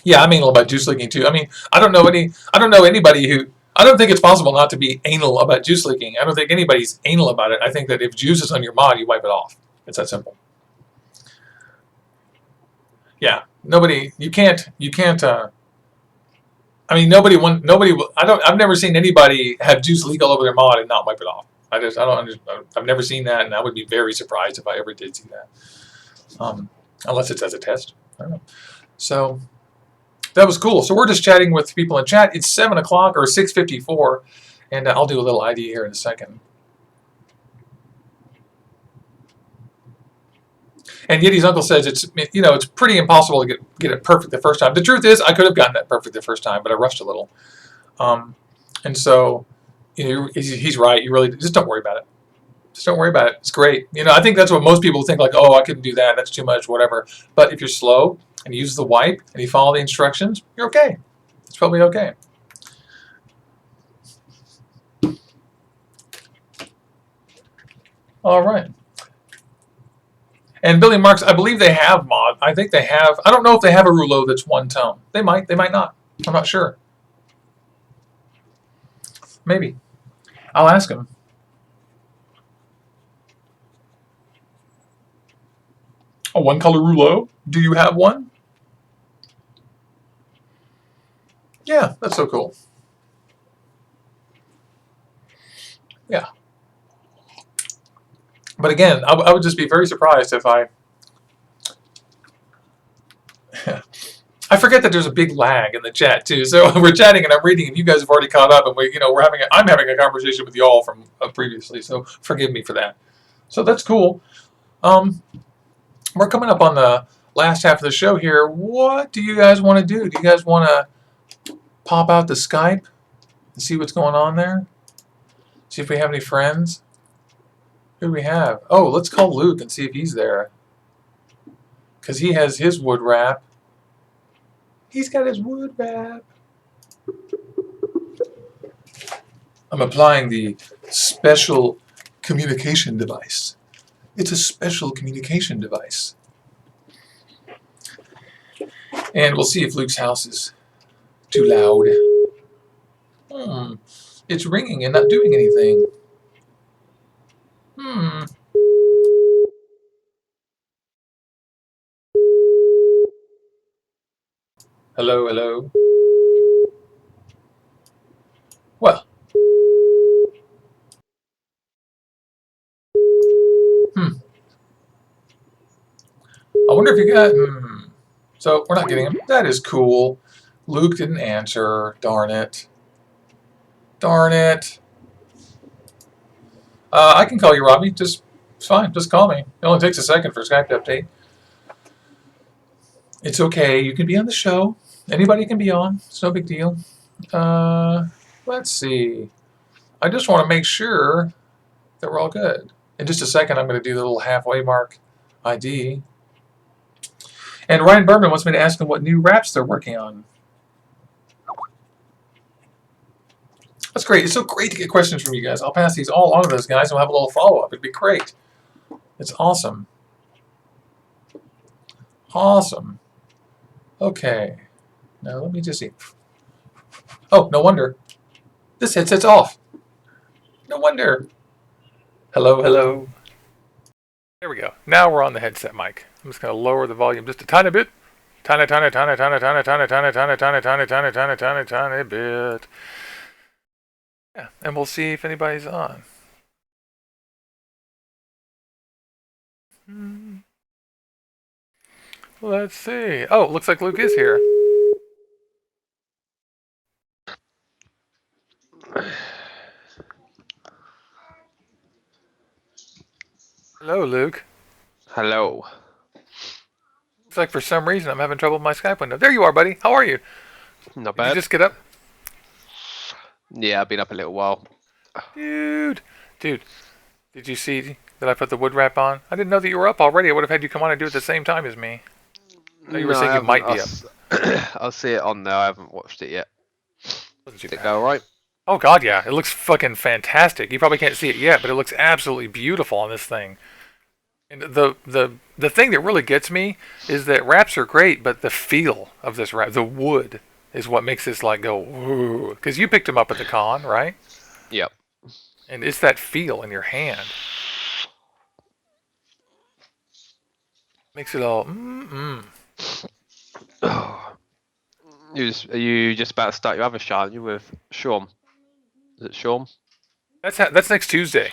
Yeah, I'm anal about juice leaking too. I mean, I don't know anybody who, I don't think it's possible not to be anal about juice leaking. I don't think anybody's anal about it. I think that if juice is on your mod, you wipe it off. It's that simple. Yeah, you can't, I mean, I've never seen anybody have juice leak all over their mod and not wipe it off. I've never seen that, and I would be very surprised if I ever did see that. Unless it's as a test. I don't know. So that was cool. So we're just chatting with people in chat. It's 7 o'clock or 6:54, and I'll do a little ID here in a second. And Yeti's uncle says it's pretty impossible to get it perfect the first time. The truth is, I could have gotten that perfect the first time, but I rushed a little. And so he's right. You really just don't worry about it. Just don't worry about it. It's great. I think that's what most people think, like, oh, I couldn't do that. That's too much, whatever. But if you're slow and you use the wipe and you follow the instructions, you're okay. It's probably okay. All right. And Billy Marks, I believe they have mod. I think they have. I don't know if they have a rouleau that's one tone. They might. They might not. I'm not sure. Maybe. I'll ask him. A one color rouleau? Do you have one? Yeah, that's so cool. Yeah. But again, I would just be very surprised if I I forget that there's a big lag in the chat too. So we're chatting and I'm reading, and you guys have already caught up, and we're having. I'm having a conversation with y'all from previously. So forgive me for that. So that's cool. We're coming up on the last half of the show here. What do you guys want to do? Do you guys want to pop out the Skype and see what's going on there? See if we have any friends. Who do we have? Oh, let's call Luke and see if he's there, because he has his wood wrap. He's got his wood wrap. I'm applying the special communication device. It's a special communication device. And we'll see if Luke's house is too loud. It's ringing and not doing anything. Hello, hello. Well. I wonder if you got... So, we're not getting him. That is cool. Luke didn't answer. Darn it. Darn it. I can call you, Robbie. It's fine. Just call me. It only takes a second for a Skype update. It's okay. You can be on the show. Anybody can be on. It's no big deal. Let's see. I just want to make sure that we're all good. In just a second, I'm going to do the little halfway mark ID. And Ryan Berman wants me to ask them what new wraps they're working on. That's great. It's so great to get questions from you guys. I'll pass these all on to those guys and we'll have a little follow-up. It'd be great. It's awesome. Awesome. Okay. Now let me just see. Oh, no wonder. This headset's off. No wonder. Hello, hello. There we go. Now we're on the headset mic. I'm just going to lower the volume just a tiny bit. Tiny bit. Yeah, and we'll see if anybody's on. Let's see. Oh, looks like Luke is here. Hello, Luke. Hello. Looks like for some reason I'm having trouble with my Skype window. There you are, buddy. How are you? Not bad. Did you just get up? Yeah, I've been up a little while. Dude, did you see that I put the wood wrap on? I didn't know that you were up already. I would have had you come on and do it at the same time as me. No, you were saying you might be up. I'll see it on there. I haven't watched it yet. Did it go alright? Oh god, yeah. It looks fucking fantastic. You probably can't see it yet, but it looks absolutely beautiful on this thing. And the thing that really gets me is that wraps are great, but the feel of this wrap, the wood, is what makes this like go ooh. Because you picked them up at the con, right? Yep. And it's that feel in your hand. Makes it all You just about to start your other show, aren't you, with Sean? Is it Sean? That's next Tuesday.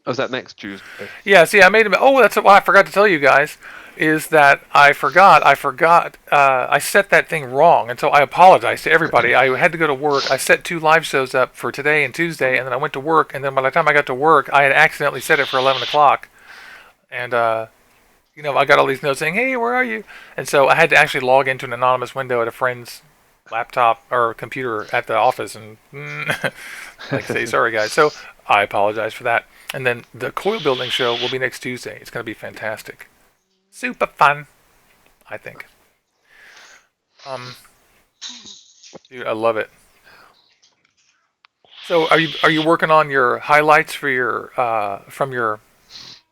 Oh, is that next Tuesday? Yeah, see, I made him. Oh, that's what I forgot to tell you guys. Is that I forgot. I set that thing wrong, and so I apologize to everybody. I had to go to work. I set 2 live shows up for today and Tuesday, and then I went to work. And then by the time I got to work, I had accidentally set it for 11 o'clock, and I got all these notes saying, "Hey, where are you?" And so I had to actually log into an anonymous window at a friend's laptop or computer at the office and like say sorry, guys. So I apologize for that. And then the coil building show will be next Tuesday. It's going to be fantastic. Super fun, I think. Dude, I love it. So are you working on your highlights for your from your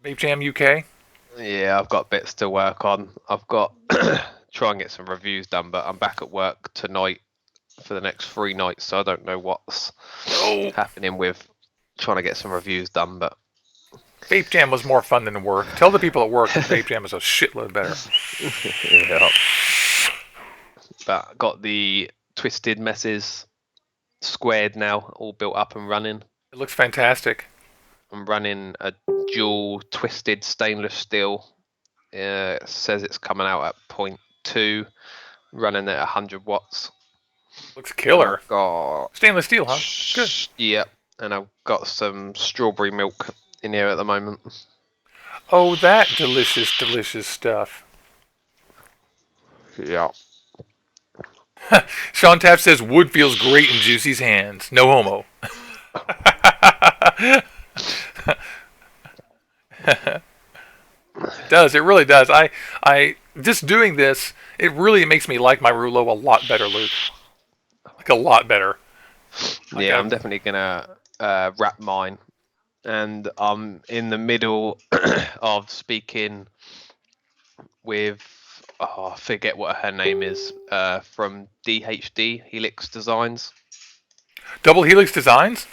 VapeAM UK. Yeah, I've got bits to work on. I've got try and get some reviews done, but I'm back at work tonight for the next 3 nights, so I don't know what's Oh, happening with trying to get some reviews done. But VapeAM was more fun than work. Tell the people at work that VapeAM is a shitload better. yeah, but got the twisted messes squared now, all built up and running. It looks fantastic. I'm running a dual twisted stainless steel. It says it's coming out at 0.2, running at 100 watts. Looks killer. Got Stainless steel, huh? Good. Yeah, and I've got some strawberry milk in here at the moment. Oh, that delicious, delicious stuff. Yeah. Sean Tapp says wood feels great in Juicy's hands. No homo. It does. It really does. I just doing this, it really makes me like my Rouleaux a lot better, Luke. Like a lot better. Like Yeah, I'm definitely gonna wrap mine, and I'm in the middle of speaking with I forget what her name is from DHD Helix Designs. Double Helix Designs?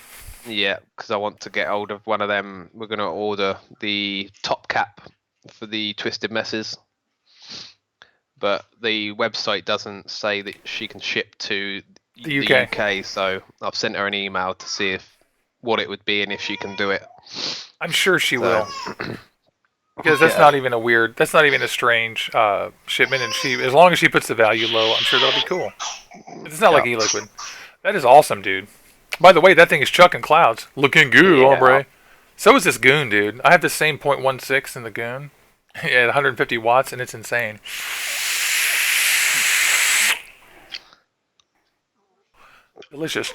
Yeah, because I want to get hold of one of them. We're gonna order the top cap for the twisted messes, but the website doesn't say that she can ship to The UK. UK, so I've sent her an email to see if what it would be and if she can do it. I'm sure she So, will. Because that's yeah. not even a weird, that's not even a strange shipment, and as long as she puts the value low, I'm sure that'll be cool. It's not like e-liquid. That is awesome, dude. By the way, that thing is chucking clouds. Looking good, Yeah. hombre. So is this goon, dude. I have the same 0.16 in the goon at 150 watts, and it's insane. Delicious.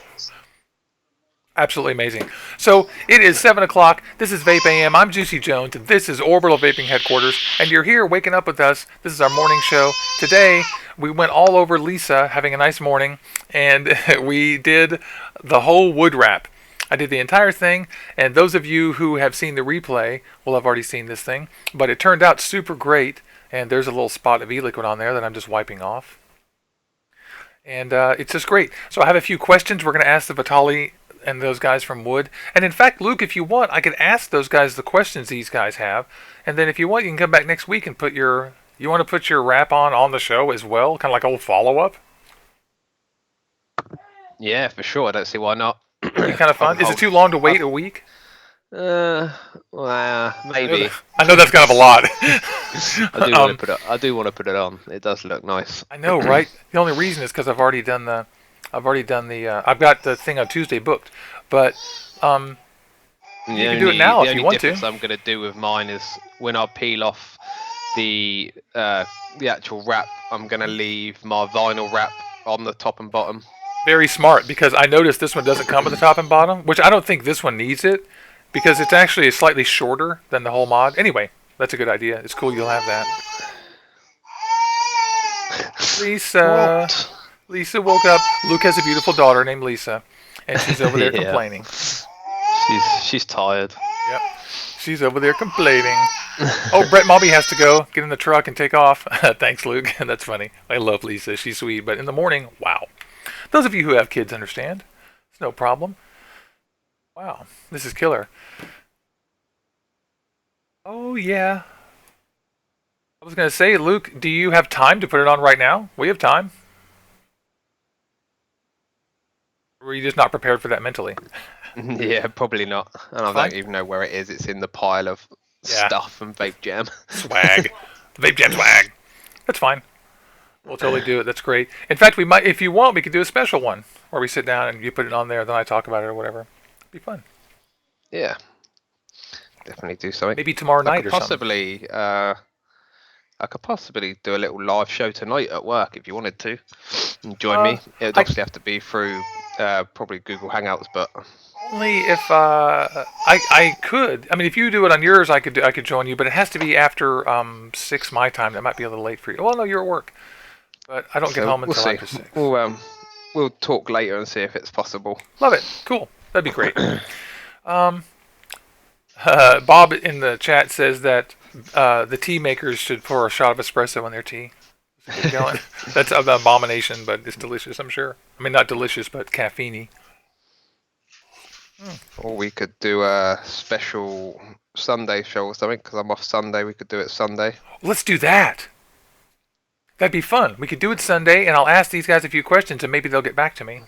Absolutely amazing. So it is 7 o'clock. This is VapeAM. I'm Juicy Jones. This is Orbital Vaping Headquarters. And you're here waking up with us. This is our morning show. Today, we went all over Lisa having a nice morning. And we did the whole wood wrap. I did the entire thing. And those of you who have seen the replay will have already seen this thing. But it turned out super great. And there's a little spot of e-liquid on there that I'm just wiping off. And it's just great. So I have a few questions we're going to ask the Vitali and those guys from WUD. And in fact, Luke, if you want, I could ask those guys the questions these guys have. And then if you want, you can come back next week and put your... You want to put your rap on the show as well? Kind of like a old follow-up? Yeah, for sure. I don't see why not. It'd be kind of fun. Is it too long to wait a week? Well, maybe. I know that's kind of a lot. I do want to put it on. It does look nice. I know, right? The only reason is because I've got the thing on Tuesday booked, but you can do it now if you want to. The only difference I'm going to do with mine is when I peel off the actual wrap, I'm going to leave my vinyl wrap on the top and bottom. Very smart, because I noticed this one doesn't come with the top and bottom, which I don't think this one needs it, because it's actually slightly shorter than the whole mod. Anyway, that's a good idea. It's cool you'll have that. Lisa. What? Lisa woke up. Luke has a beautiful daughter named Lisa, and she's over there complaining. She's tired. Yep. She's over there complaining. Oh, Brett Mobby has to go. Get in the truck and take off. Thanks, Luke. That's funny. I love Lisa. She's sweet. But in the morning, wow. Those of you who have kids understand. It's no problem. Wow. This is killer. Oh, yeah. I was going to say, Luke, do you have time to put it on right now? We have time. Or were you just not prepared for that mentally? Yeah, probably not. And I don't even know where it is. It's in the pile of stuff and vape jam. Swag. Vape jam swag. That's fine. We'll totally do it. That's great. In fact, we might, if you want, we could do a special one where we sit down and you put it on there, then I talk about it or whatever. It'd be fun. Yeah. Definitely do something. Maybe tomorrow night or something. I could possibly do a little live show tonight at work if you wanted to. And join me. It would obviously have to be through probably Google Hangouts, but only if I could. I mean, if you do it on yours, I could join you, but it has to be after 6 my time. That might be a little late for you. Well, no, you're at work, but I don't get home until after 6. We'll talk later and see if it's possible. Love it. Cool. That'd be great. Bob in the chat says that the tea makers should pour a shot of espresso in their tea. Keep going. That's an abomination, but it's delicious, I'm sure. I mean, not delicious, but caffeine-y. Or we could do a special Sunday show or something, because I'm off Sunday. We could do it Sunday. Let's do that. That'd be fun. We could do it Sunday, and I'll ask these guys a few questions, and maybe they'll get back to me.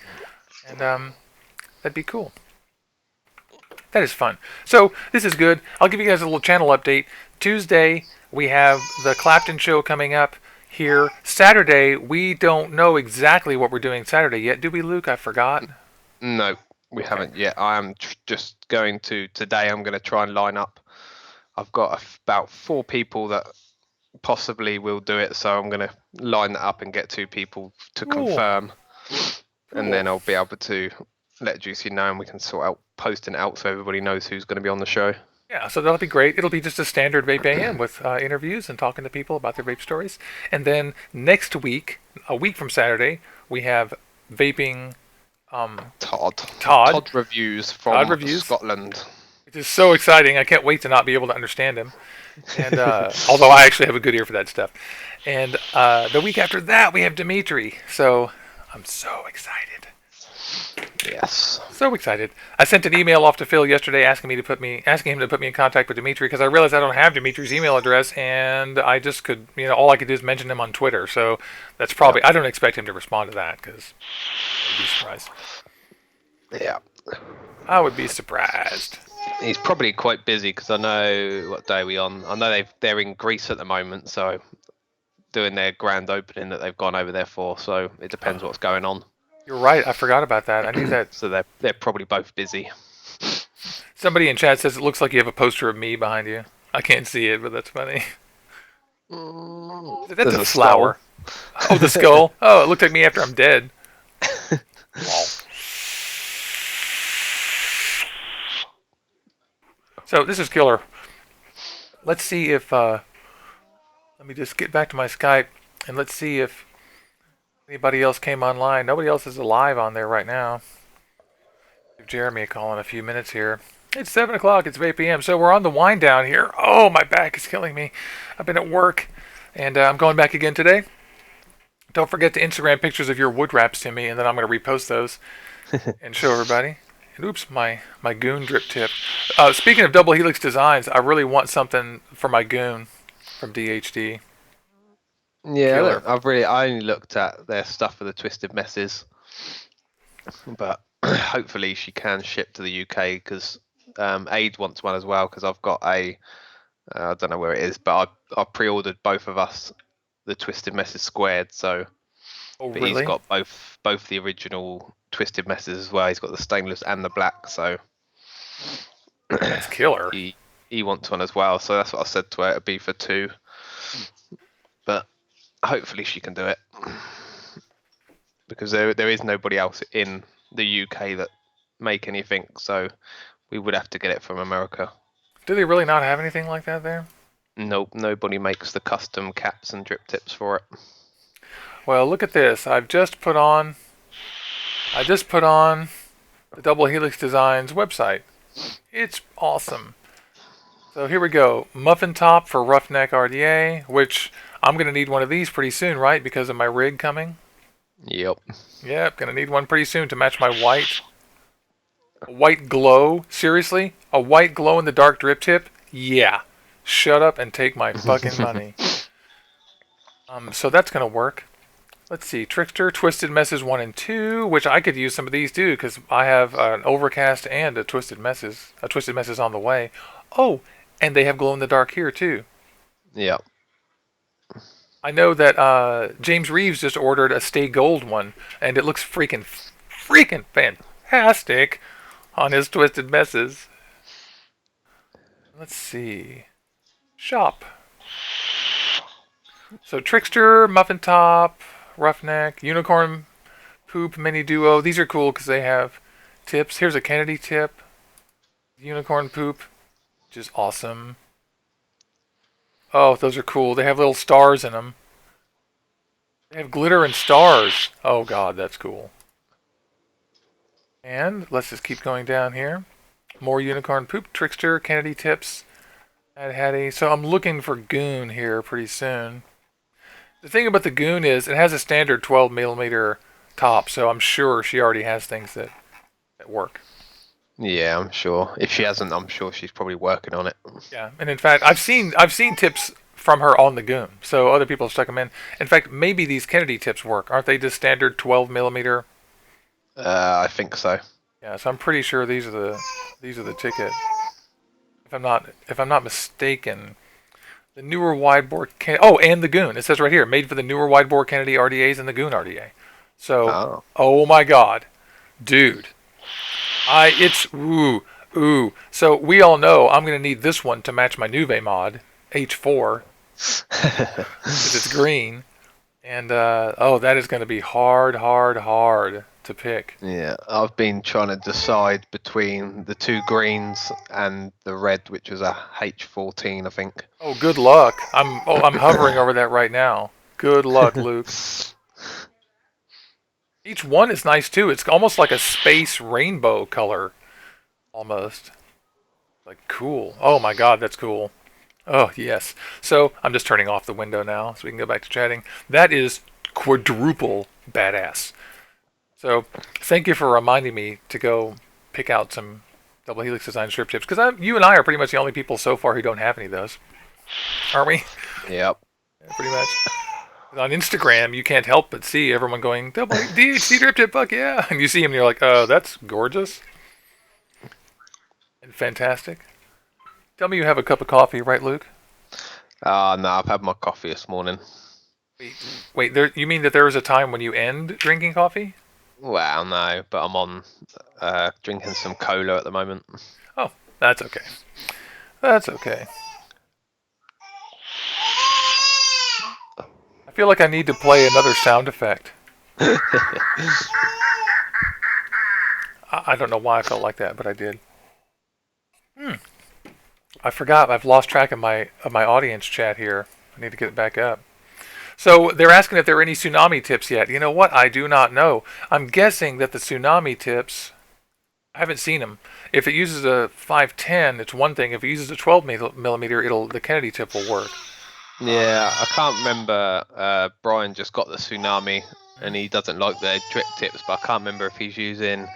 And that'd be cool. That is fun. So this is good. I'll give you guys a little channel update. Tuesday, we have the Clapton show coming up here. Saturday, we don't know exactly what we're doing Saturday yet. Do we, Luke? I forgot. No, we haven't yet. I am just going to, today I'm going to try and line up. I've got about 4 people that possibly will do it, so I'm going to line that up and get 2 people to confirm. And then I'll be able to let Juicy know, and we can sort out posting it out so everybody knows who's going to be on the show. Yeah, so that'll be great. It'll be just a standard VapeAM with interviews and talking to people about their vape stories. And then next week, a week from Saturday, we have vaping. Todd reviews from Scotland. It is so exciting. I can't wait to not be able to understand him. And although I actually have a good ear for that stuff. And the week after that, we have Dimitri. So I'm so excited. Yes. So excited. I sent an email off to Phil yesterday asking him to put me in contact with Dimitri, because I realized I don't have Dimitri's email address, and I just could, all I could do is mention him on Twitter. So that's probably, I don't expect him to respond to that, because I'd be surprised. Yeah. I would be surprised. He's probably quite busy, because I know what day we're on. I know they're in Greece at the moment, so doing their grand opening that they've gone over there for. So it depends what's going on. You're right. I forgot about that. I knew that. So they're probably both busy. Somebody in chat says it looks like you have a poster of me behind you. I can't see it, but that's funny. That's a flower. Oh, the skull. Oh, it looked like me after I'm dead. Wow. So this is killer. Let's see if. Let me just get back to my Skype, and let's see if anybody else came online. Nobody else is alive on there right now. Give Jeremy a call in a few minutes here. It's 7 o'clock. It's VapeAM. So we're on the wind down here. Oh, my back is killing me. I've been at work, and I'm going back again today. Don't forget to Instagram pictures of your wood wraps to me, and then I'm going to repost those and show everybody. And oops, my goon drip tip. Speaking of double helix designs, I really want something for my goon from DHD. Yeah, I only looked at their stuff for the Twisted Messes, but hopefully she can ship to the UK, because Aid wants one as well, because I've got I don't know where it is, but I pre-ordered both of us the Twisted Messes squared, so but he's got both the original Twisted Messes as well. He's got the stainless and the black, so that's killer. He wants one as well, so that's what I said to her. It'd be for 2, but hopefully she can do it, because there is nobody else in the UK that make anything, so we would have to get it from America. Do they really not have anything like that there? Nope, nobody makes the custom caps and drip tips for it. Well, look at this. I just put on the Double Helix Designs website. It's awesome. So here we go. Muffin top for Roughneck RDA, which I'm going to need one of these pretty soon, right? Because of my rig coming? Yep. Yep, going to need one pretty soon to match my white. A white glow? Seriously? A white glow in the dark drip tip? Yeah. Shut up and take my fucking money. So that's going to work. Let's see. Trickster, Twisted Messes 1 and 2, which I could use some of these too, because I have an Overcast and a Twisted Messes on the way. Oh, and they have glow in the dark here too. Yep. I know that James Reeves just ordered a Stay Gold one, and it looks freaking fantastic on his Twisted Messes. Let's see. Shop. So Trickster, Muffin Top, Roughneck, Unicorn Poop Mini Duo. These are cool because they have tips. Here's a Kennedy tip. Unicorn Poop, which is awesome. Oh, those are cool. They have little stars in them. They have glitter and stars. Oh god, that's cool. And let's just keep going down here. More unicorn poop trickster Kennedy tips at Hattie. So I'm looking for Goon here pretty soon. The thing about the Goon is it has a standard 12 millimeter top, so I'm sure she already has things that work. Yeah, I'm sure. If she hasn't, I'm sure she's probably working on it. Yeah, and in fact, I've seen tips from her on the Goon, so other people stuck them in. In fact, maybe these Kennedy tips work. Aren't they just standard 12 millimeter? I think so. Yeah, so I'm pretty sure these are the ticket. If I'm not mistaken, the newer wide bore and the Goon. It says right here, made for the newer wide bore Kennedy RDAs and the Goon RDA. So, Oh. oh my God, dude, it's ooh. So we all know I'm gonna need this one to match my Nuve mod H4 because it's green, and that is gonna be hard to pick. Yeah, I've been trying to decide between the two greens and the red, which was a H14, I think. Oh, good luck. I'm hovering over that right now. Good luck, Luke. Each one is nice too. It's almost like a space rainbow color, almost. Like cool. Oh my God, that's cool. Oh yes. So I'm just turning off the window now so we can go back to chatting. That is quadruple badass. So thank you for reminding me to go pick out some double helix design strip tips because you and I are pretty much the only people so far who don't have any of those, aren't we? Yep. Yeah, pretty much. On Instagram, you can't help but see everyone going double DHC drip tip, fuck yeah! And you see him, and you're like, oh, that's gorgeous and fantastic. Tell me you have a cup of coffee, right, Luke? No, I've had my coffee this morning. Wait. You mean that there was a time when you end drinking coffee? Well, no, but I'm on drinking some cola at the moment. Oh, that's okay. That's okay. I feel like I need to play another sound effect. I don't know why I felt like that, but I did. I forgot. I've lost track of my audience chat here. I need to get it back up. So they're asking if there are any tsunami tips yet. You know what? I do not know. I'm guessing that the tsunami tips, I haven't seen them. If it uses a 510, it's one thing. If it uses a 12 millimeter, the Kennedy tip will work. Yeah, I can't remember. Brian just got the tsunami, and he doesn't like the drip tips, but I can't remember if he's using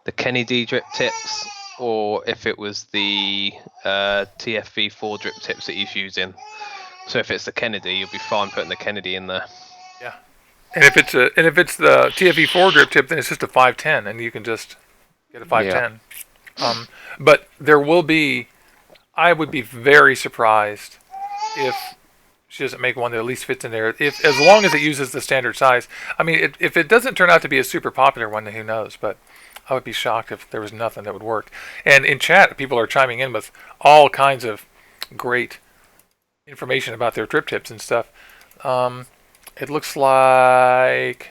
the Kennedy drip tips or if it was the TFV4 drip tips that he's using. So if it's the Kennedy, you'll be fine putting the Kennedy in there. Yeah. And if it's the TFE4 drip tip, then it's just a 510, and you can just get a 510. Yeah. But there will be. I would be very surprised if she doesn't make one that at least fits in there. If as long as it uses the standard size. I mean, if it doesn't turn out to be a super popular one, then who knows? But I would be shocked if there was nothing that would work. And in chat, people are chiming in with all kinds of great information about their drip tips and stuff. It looks like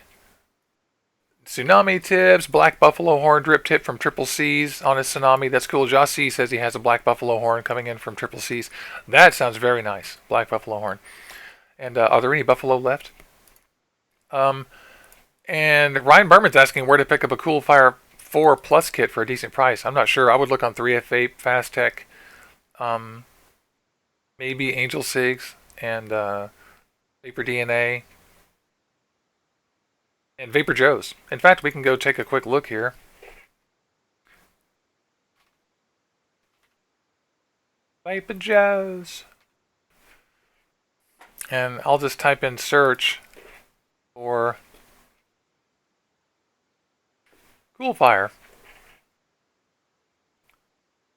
tsunami tips, black buffalo horn drip tip from Triple C's on his tsunami. That's cool. Jossie says he has a black buffalo horn coming in from Triple C's. That sounds very nice. Black buffalo horn. And are there any buffalo left? And Ryan Berman's asking where to pick up a Cool Fire 4 Plus kit for a decent price. I'm not sure. I would look on 3F Vape, Fast Tech, maybe Angel Sigs, and Vapor DNA, and Vapor Joe's. In fact, we can go take a quick look here. Vapor Joe's. And I'll just type in search for Cool Fire.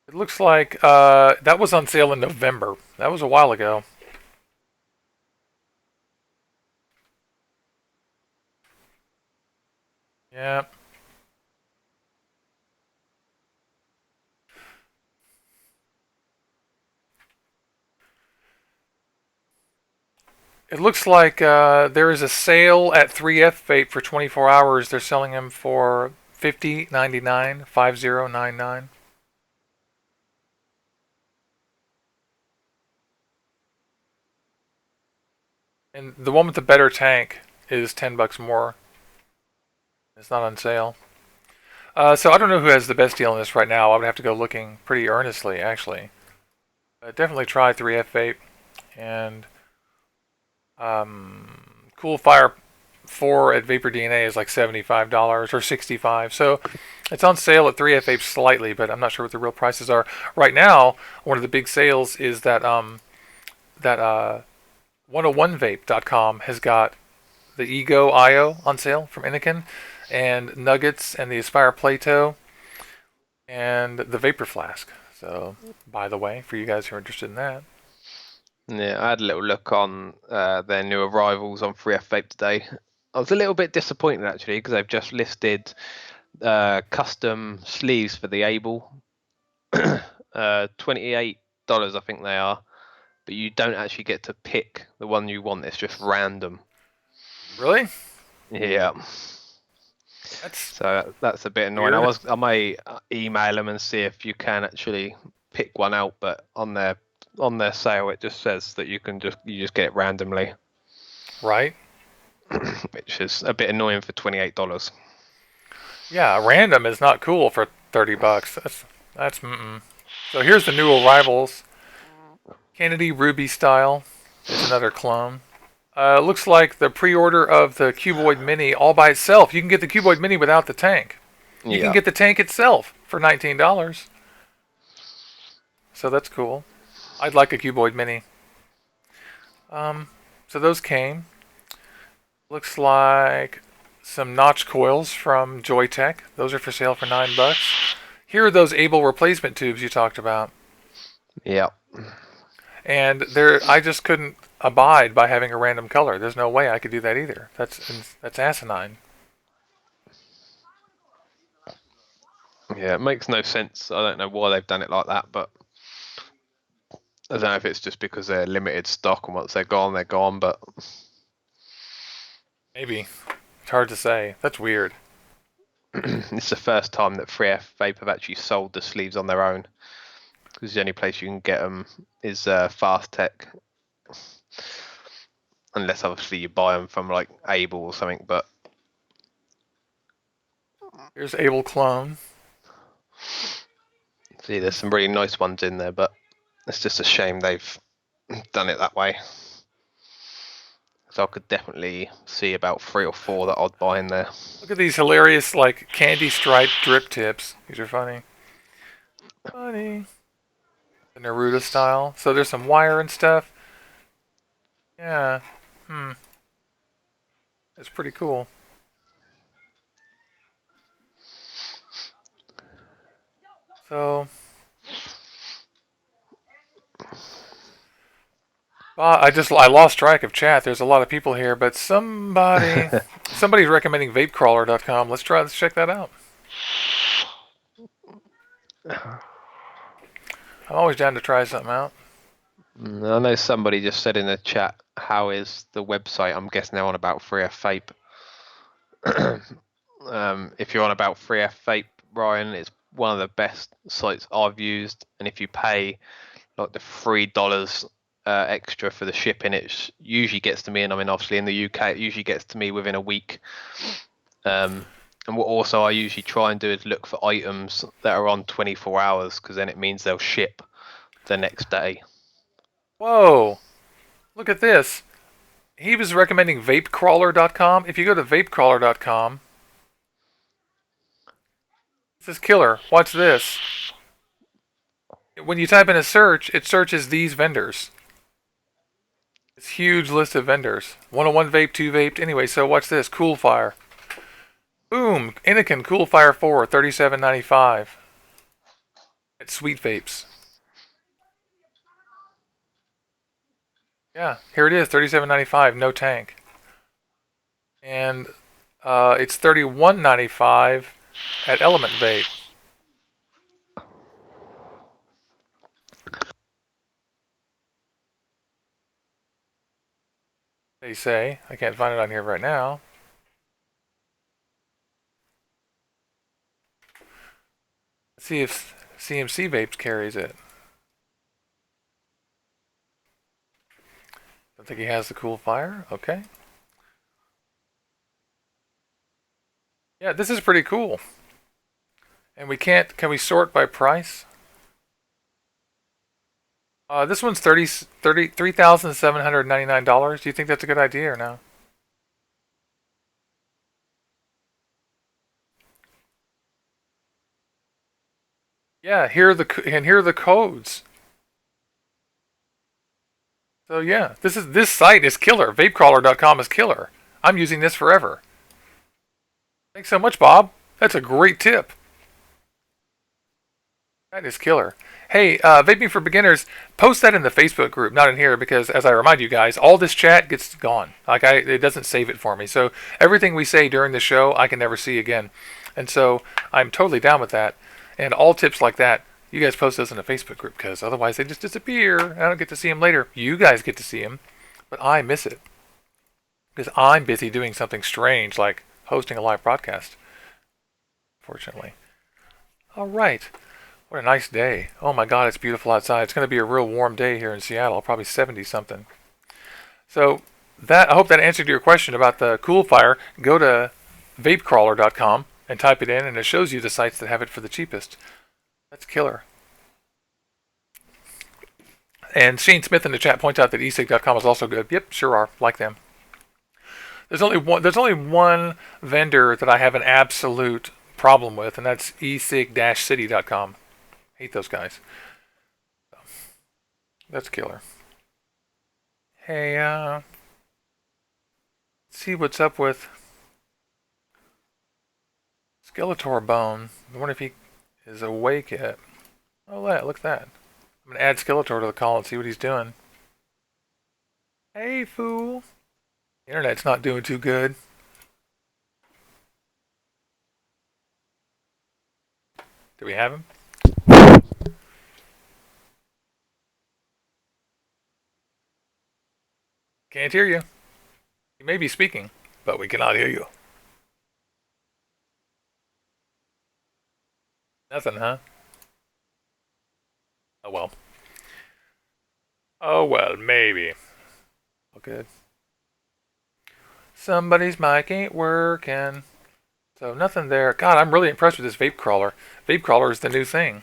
It looks like that was on sale in November. That was a while ago. Yeah. It looks like there is a sale at 3F Vape for 24 hours. They're selling them for $50.99, 5099. And the one with the better tank is $10 more. It's not on sale. So I don't know who has the best deal on this right now. I would have to go looking pretty earnestly, actually. Definitely try 3F Vape and Cool Fire 4 at Vapor DNA is like $75 or $65. So it's on sale at 3F Vape slightly, but I'm not sure what the real prices are right now. One of the big sales is that 101vape.com has got the Ego IO on sale from Inikin, and Nuggets and the Aspire Plato and the Vapor Flask. So, by the way, for you guys who are interested in that. Yeah, I had a little look on their new arrivals on 3F Vape today. I was a little bit disappointed actually because they've just listed custom sleeves for the Able. $28 I think they are, but you don't actually get to pick the one you want. It's just random. Really? Yeah. That's So that's a bit annoying. weird. I may email them and see if you can actually pick one out, but on their sale it just says that you just get it randomly, Right? which is a bit annoying for $28. Yeah, random is not cool for $30. That's mm-mm. So here's the new arrivals. Kennedy Ruby style. It's another clone. Looks like the pre-order of the Cuboid Mini all by itself. You can get the Cuboid Mini without the tank. You can Yeah. get the tank itself for $19. So that's cool. I'd like a Cuboid Mini. So those came. Looks like some notch coils from Joytech. Those are for sale for $9. Here are those Able replacement tubes you talked about. Yeah. And I just couldn't abide by having a random color. There's no way I could do that either. That's asinine. Yeah, it makes no sense. I don't know why they've done it like that, but I don't know if it's just because they're limited stock and once they're gone, but Maybe. It's hard to say. That's weird. it's the first time that 3F Vape have actually sold the sleeves on their own, because the only place you can get them is Fast Tech, unless obviously you buy them from like Able or something, but Here's Able Clone. see there's some really nice ones in there, but it's just a shame they've done it that way. So I could definitely see about 3 or 4 that I'd buy in there. Look at these hilarious, like, candy striped drip tips. These are funny. Funny. The Neruda style. So there's some wire and stuff. Yeah. It's pretty cool. So, I lost track of chat. There's a lot of people here, but somebody's recommending vapecrawler.com. Let's check that out. I'm always down to try something out. I know somebody just said in the chat, how is the website? I'm guessing they're on about 3F Vape. If you're on about 3F Vape, Ryan, it's one of the best sites I've used, and if you pay like the $3 extra for the shipping, it usually gets to me, and I mean obviously in the UK it usually gets to me within a week. And what also I usually try and do is look for items that are on 24 hours, because then it means they'll ship the next day. Whoa! Look at this. He was recommending vapecrawler.com. If you go to vapecrawler.com, this is killer. Watch this. When you type in a search, it searches these vendors. It's a huge list of vendors. 101 Vape, 2 Vape. Anyway, so watch this. Cool Fire. Boom! Anakin Cool Fire 4, $37.95 at Sweet Vapes. Yeah, here it is, $37.95, no tank. And it's $31.95 at Element Vape. They say. I can't find it on here right now. Let's see if CMC Vapes carries it. Don't think he has the Cool Fire. Okay. Yeah, this is pretty cool. And we can't, can we sort by price? This one's $3,799. Do you think that's a good idea or no? Yeah, here are the codes. So yeah, this site is killer. Vapecrawler.com is killer. I'm using this forever. Thanks so much, Bob. That's a great tip. That is killer. Hey, Vaping for Beginners, post that in the Facebook group, not in here, because as I remind you guys, all this chat gets gone. It doesn't save it for me. So everything we say during the show, I can never see again. And so I'm totally down with that. And all tips like that, you guys post those in the Facebook group, because otherwise they just disappear. And I don't get to see them later. You guys get to see them, but I miss it. Because I'm busy doing something strange, like hosting a live broadcast. Fortunately. All right. What a nice day. Oh my God, it's beautiful outside. It's going to be a real warm day here in Seattle, probably 70 something. So I hope that answered your question about the Cool Fire. Go to vapecrawler.com and type it in, and it shows you the sites that have it for the cheapest. That's killer. And Shane Smith in the chat points out that esig.com is also good. Yep, sure are. Like them. There's only one vendor that I have an absolute problem with, and that's esig-city.com. Hate those guys. That's killer. Hey, let's see what's up with Skeletor Bone. I wonder if he is awake yet. Oh, look at that. I'm going to add Skeletor to the call and see what he's doing. Hey, fool. The internet's not doing too good. Do we have him? Can't hear you. You may be speaking, but we cannot hear you. Nothing, huh? Oh well. Oh well, maybe. Oh, good. Somebody's mic ain't working. So nothing there. God, I'm really impressed with this vape crawler. Vape crawler is the new thing.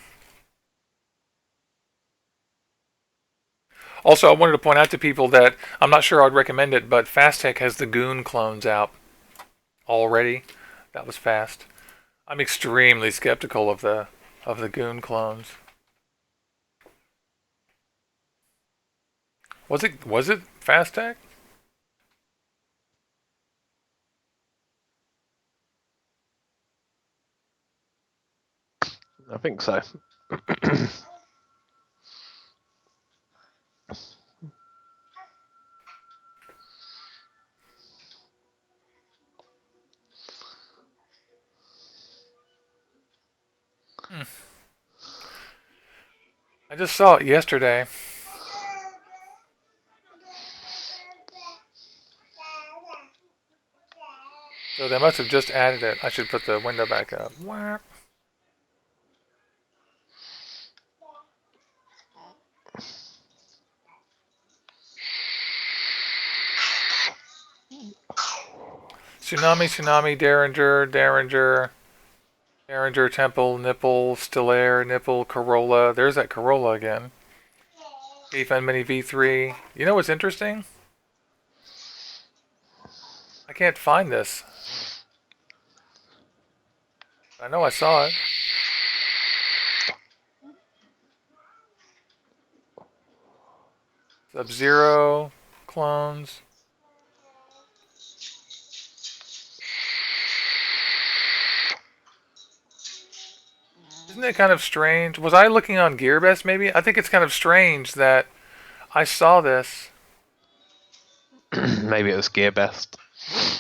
Also, I wanted to point out to people that I'm not sure I'd recommend it, but Fastech has the Goon clones out already. That was fast. I'm extremely skeptical of the Goon clones. Was it Fastech? I think so. I just saw it yesterday. So they must have just added it. I should put the window back up. Tsunami, Derringer, Temple, Nipple, Stellaire, Nipple, Corolla. There's that Corolla again. Defend Mini V3. You know what's interesting? I can't find this. I know I saw it. Sub-Zero clones. Isn't it kind of strange? Was I looking on GearBest maybe? I think it's kind of strange that I saw this. Maybe it was GearBest.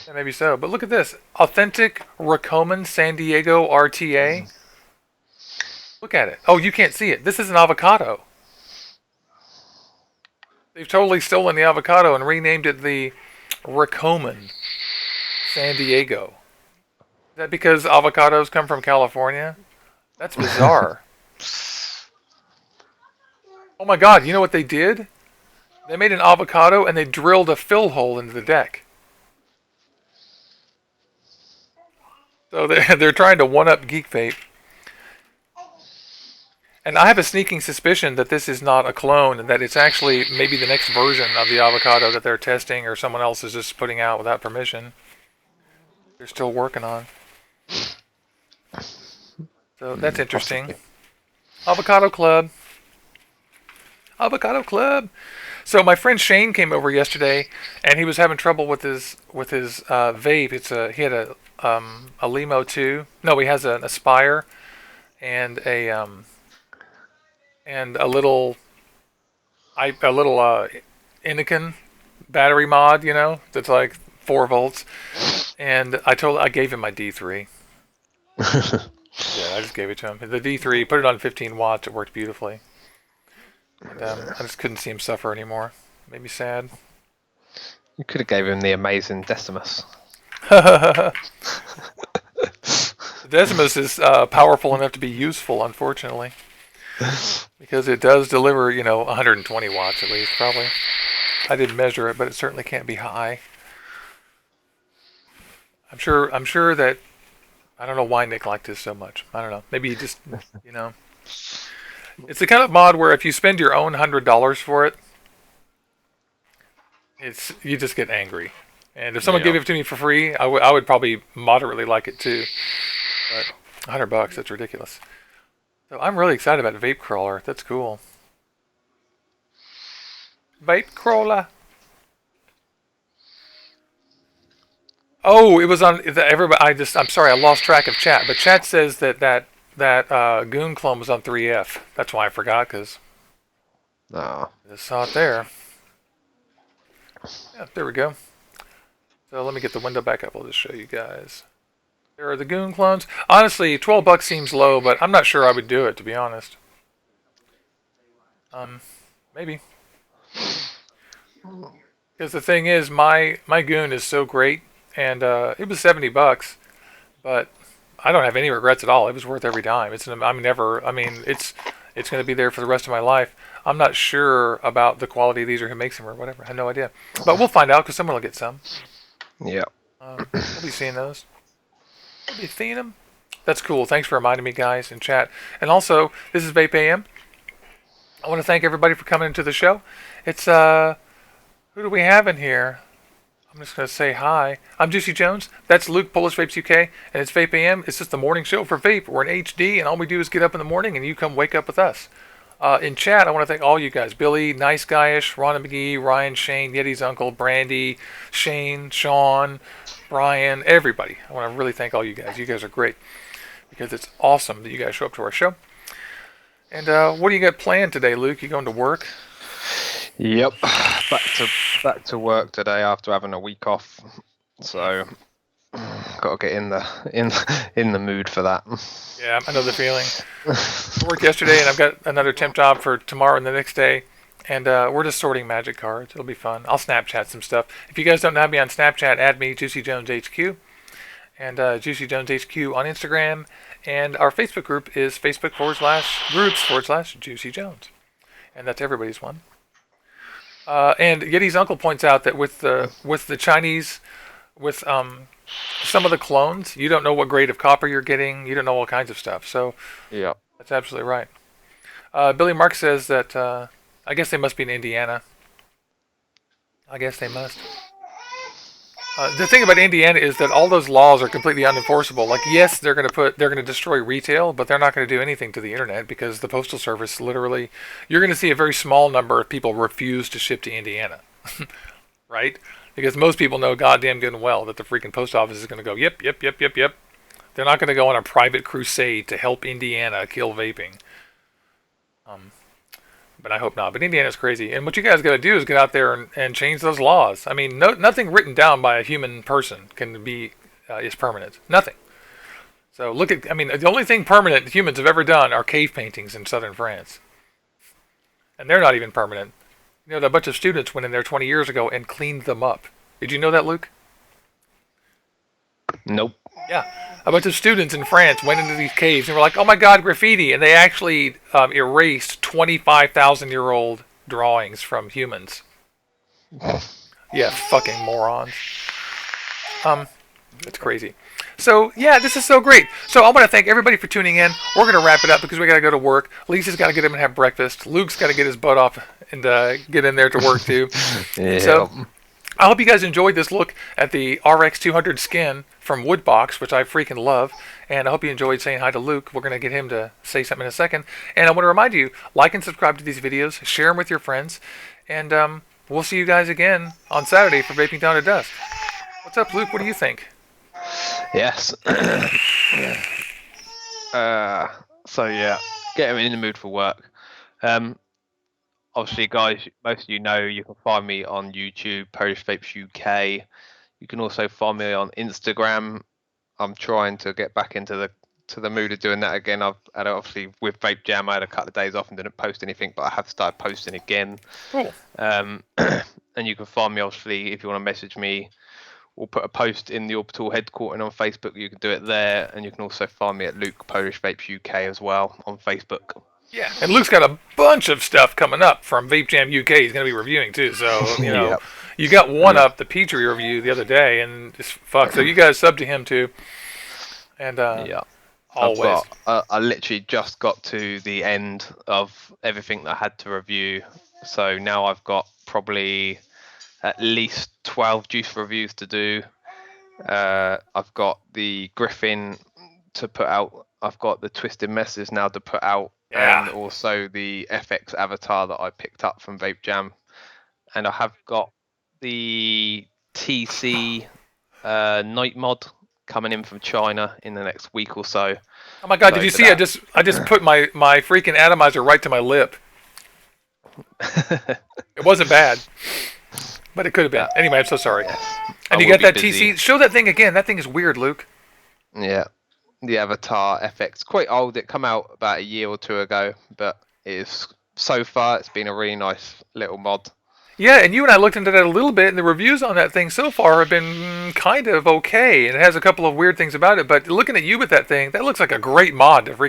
Yeah, maybe so. But look at this. Authentic Raccoman San Diego RTA. Look at it. Oh, you can't see it. This is an avocado. They've totally stolen the avocado and renamed it the Raccoman San Diego. Is that because avocados come from California? That's bizarre. Oh my God, you know what they did? They made an avocado and they drilled a fill hole into the deck. So they're trying to one-up Geek Vape. And I have a sneaking suspicion that this is not a clone and that it's actually maybe the next version of the avocado that they're testing or someone else is just putting out without permission. They're still working on. So that's interesting. Possibly. Avocado Club. Avocado Club. So my friend Shane came over yesterday, and he was having trouble with his vape. He had a Limo 2. No, he has an Aspire and a little Inican battery mod, that's like 4 volts. And I gave him my D3. Yeah, I just gave it to him. The D3, put it on 15 watts. It worked beautifully. And I just couldn't see him suffer anymore. Made me sad. You could have gave him the amazing Decimus. Decimus is powerful enough to be useful, unfortunately, because it does deliver, 120 watts at least, probably. I didn't measure it, but it certainly can't be high. I'm sure that I don't know why Nick liked this so much. I don't know. Maybe he just, It's the kind of mod where if you spend your own $100 for it, you just get angry. And if someone gave it to me for free, I would probably moderately like it too. But $100, that's ridiculous. So I'm really excited about Vape Crawler. That's cool. Vape Crawler. Oh, it was on everybody. I'm sorry, I lost track of chat. But chat says that Goon clone was on 3F. That's why I forgot, because I just saw it there. Yeah, there we go. So let me get the window back up. I'll just show you guys. There are the Goon clones. Honestly, $12 seems low, but I'm not sure I would do it, to be honest. Maybe. Because the thing is, my Goon is so great, and it was $70, but I don't have any regrets at all. It was worth every dime. It's going to be there for the rest of my life. I'm not sure about the quality of these or who makes them or whatever. I have no idea. But we'll find out because someone will get some. Yeah. We'll be seeing those. We'll be seeing them. That's cool. Thanks for reminding me, guys, in chat. And also, this is VapeAM. I want to thank everybody for coming into the show. It's, who do we have in here? I'm just going to say hi. I'm Juicy Jones. That's Luke, Polish Vapes UK. And it's VapeAM. It's just the morning show for vape. We're in HD, and all we do is get up in the morning, and you come wake up with us. In chat, I want to thank all you guys. Billy, Nice Guyish, Ron McGee, Ryan, Shane, Yeti's Uncle, Brandy, Shane, Sean, Brian, everybody. I want to really thank all you guys. You guys are great because it's awesome that you guys show up to our show. And what do you got planned today, Luke? You going to work? Yep. Back to work today after having a week off. So got to get in the mood for that. Yeah, I know the feeling. I worked yesterday, and I've got another temp job for tomorrow and the next day, and we're just sorting magic cards. It'll be fun. I'll Snapchat some stuff. If you guys don't have me on Snapchat, add me, Juicy Jones HQ, and Juicy Jones HQ on Instagram, and our Facebook group is Facebook/groups/Juicy Jones, and that's everybody's one. And Yeti's uncle points out that with the Chinese, with some of the clones, you don't know what grade of copper you're getting. You don't know all kinds of stuff. So yeah, that's absolutely right. Billy Mark says that I guess they must be in Indiana. I guess they must. The thing about Indiana is that all those laws are completely unenforceable. Like, yes, they're going to destroy retail, but they're not going to do anything to the internet because the Postal Service literally, you're going to see a very small number of people refuse to ship to Indiana, right? Because most people know goddamn good and well that the freaking post office is going to go, yep. They're not going to go on a private crusade to help Indiana kill vaping. But I hope not. But Indiana's crazy. And what you guys got to do is get out there and change those laws. I mean, nothing written down by a human person can be is permanent. Nothing. So the only thing permanent humans have ever done are cave paintings in southern France. And they're not even permanent. A bunch of students went in there 20 years ago and cleaned them up. Did you know that, Luke? Nope. Yeah. A bunch of students in France went into these caves and were like, oh my god, graffiti. And they actually erased 25,000-year-old drawings from humans. Yeah, fucking morons. It's crazy. So, yeah, this is so great. So, I want to thank everybody for tuning in. We're going to wrap it up because we got to go to work. Lisa's got to get him and have breakfast. Luke's got to get his butt off and get in there to work, too. Yeah. So, I hope you guys enjoyed this look at the RX200 skin from Woodbox, which I freaking love. And I hope you enjoyed saying hi to Luke. We're going to get him to say something in a second. And I want to remind you, like and subscribe to these videos. Share them with your friends. And we'll see you guys again on Saturday for Vaping Down to Dusk. What's up, Luke? What do you think? Yes. So yeah, get him in the mood for work. Obviously, guys, most of you know you can find me on YouTube, Polish Vapes UK. You can also find me on Instagram. I'm trying to get back into the mood of doing that again. I've had obviously with VapeAM, I had a couple of days off and didn't post anything, but I have started posting again. Cool. And you can find me obviously if you want to message me. We'll put a post in the Orbital headquarters on Facebook. You can do it there, and you can also find me at Luke Polish Vapes UK as well on Facebook. Yeah, and Luke's got a bunch of stuff coming up from VapeAM UK. He's going to be reviewing too. So you know, Yep. You got one up the Petrie review the other day, and just fuck. So you guys sub to him too. And Yeah. always. I literally just got to the end of everything that I had to review. So now I've got probably at least 12 juice reviews to do. I've got the Griffin to put out. I've got the Twisted Messes now to put out. Yeah. And also the FX avatar that I picked up from VapeAM. And I have got the TC night mod coming in from China in the next week or so. Oh my God! So Did you for see? that- I just put my freaking atomizer right to my lip. It wasn't bad, but it could have been. Anyway, I'm so sorry. Yes. And I you will got that be busy. TC? Show that thing again. That thing is weird, Luke. Yeah, the Avatar FX, quite old. It come out about a year or two ago, but so far it's been a really nice little mod. Yeah, and you and I looked into that a little bit, and the reviews on that thing so far have been kind of okay, and it has a couple of weird things about it. But looking at you with that thing, that looks like a great mod to freaking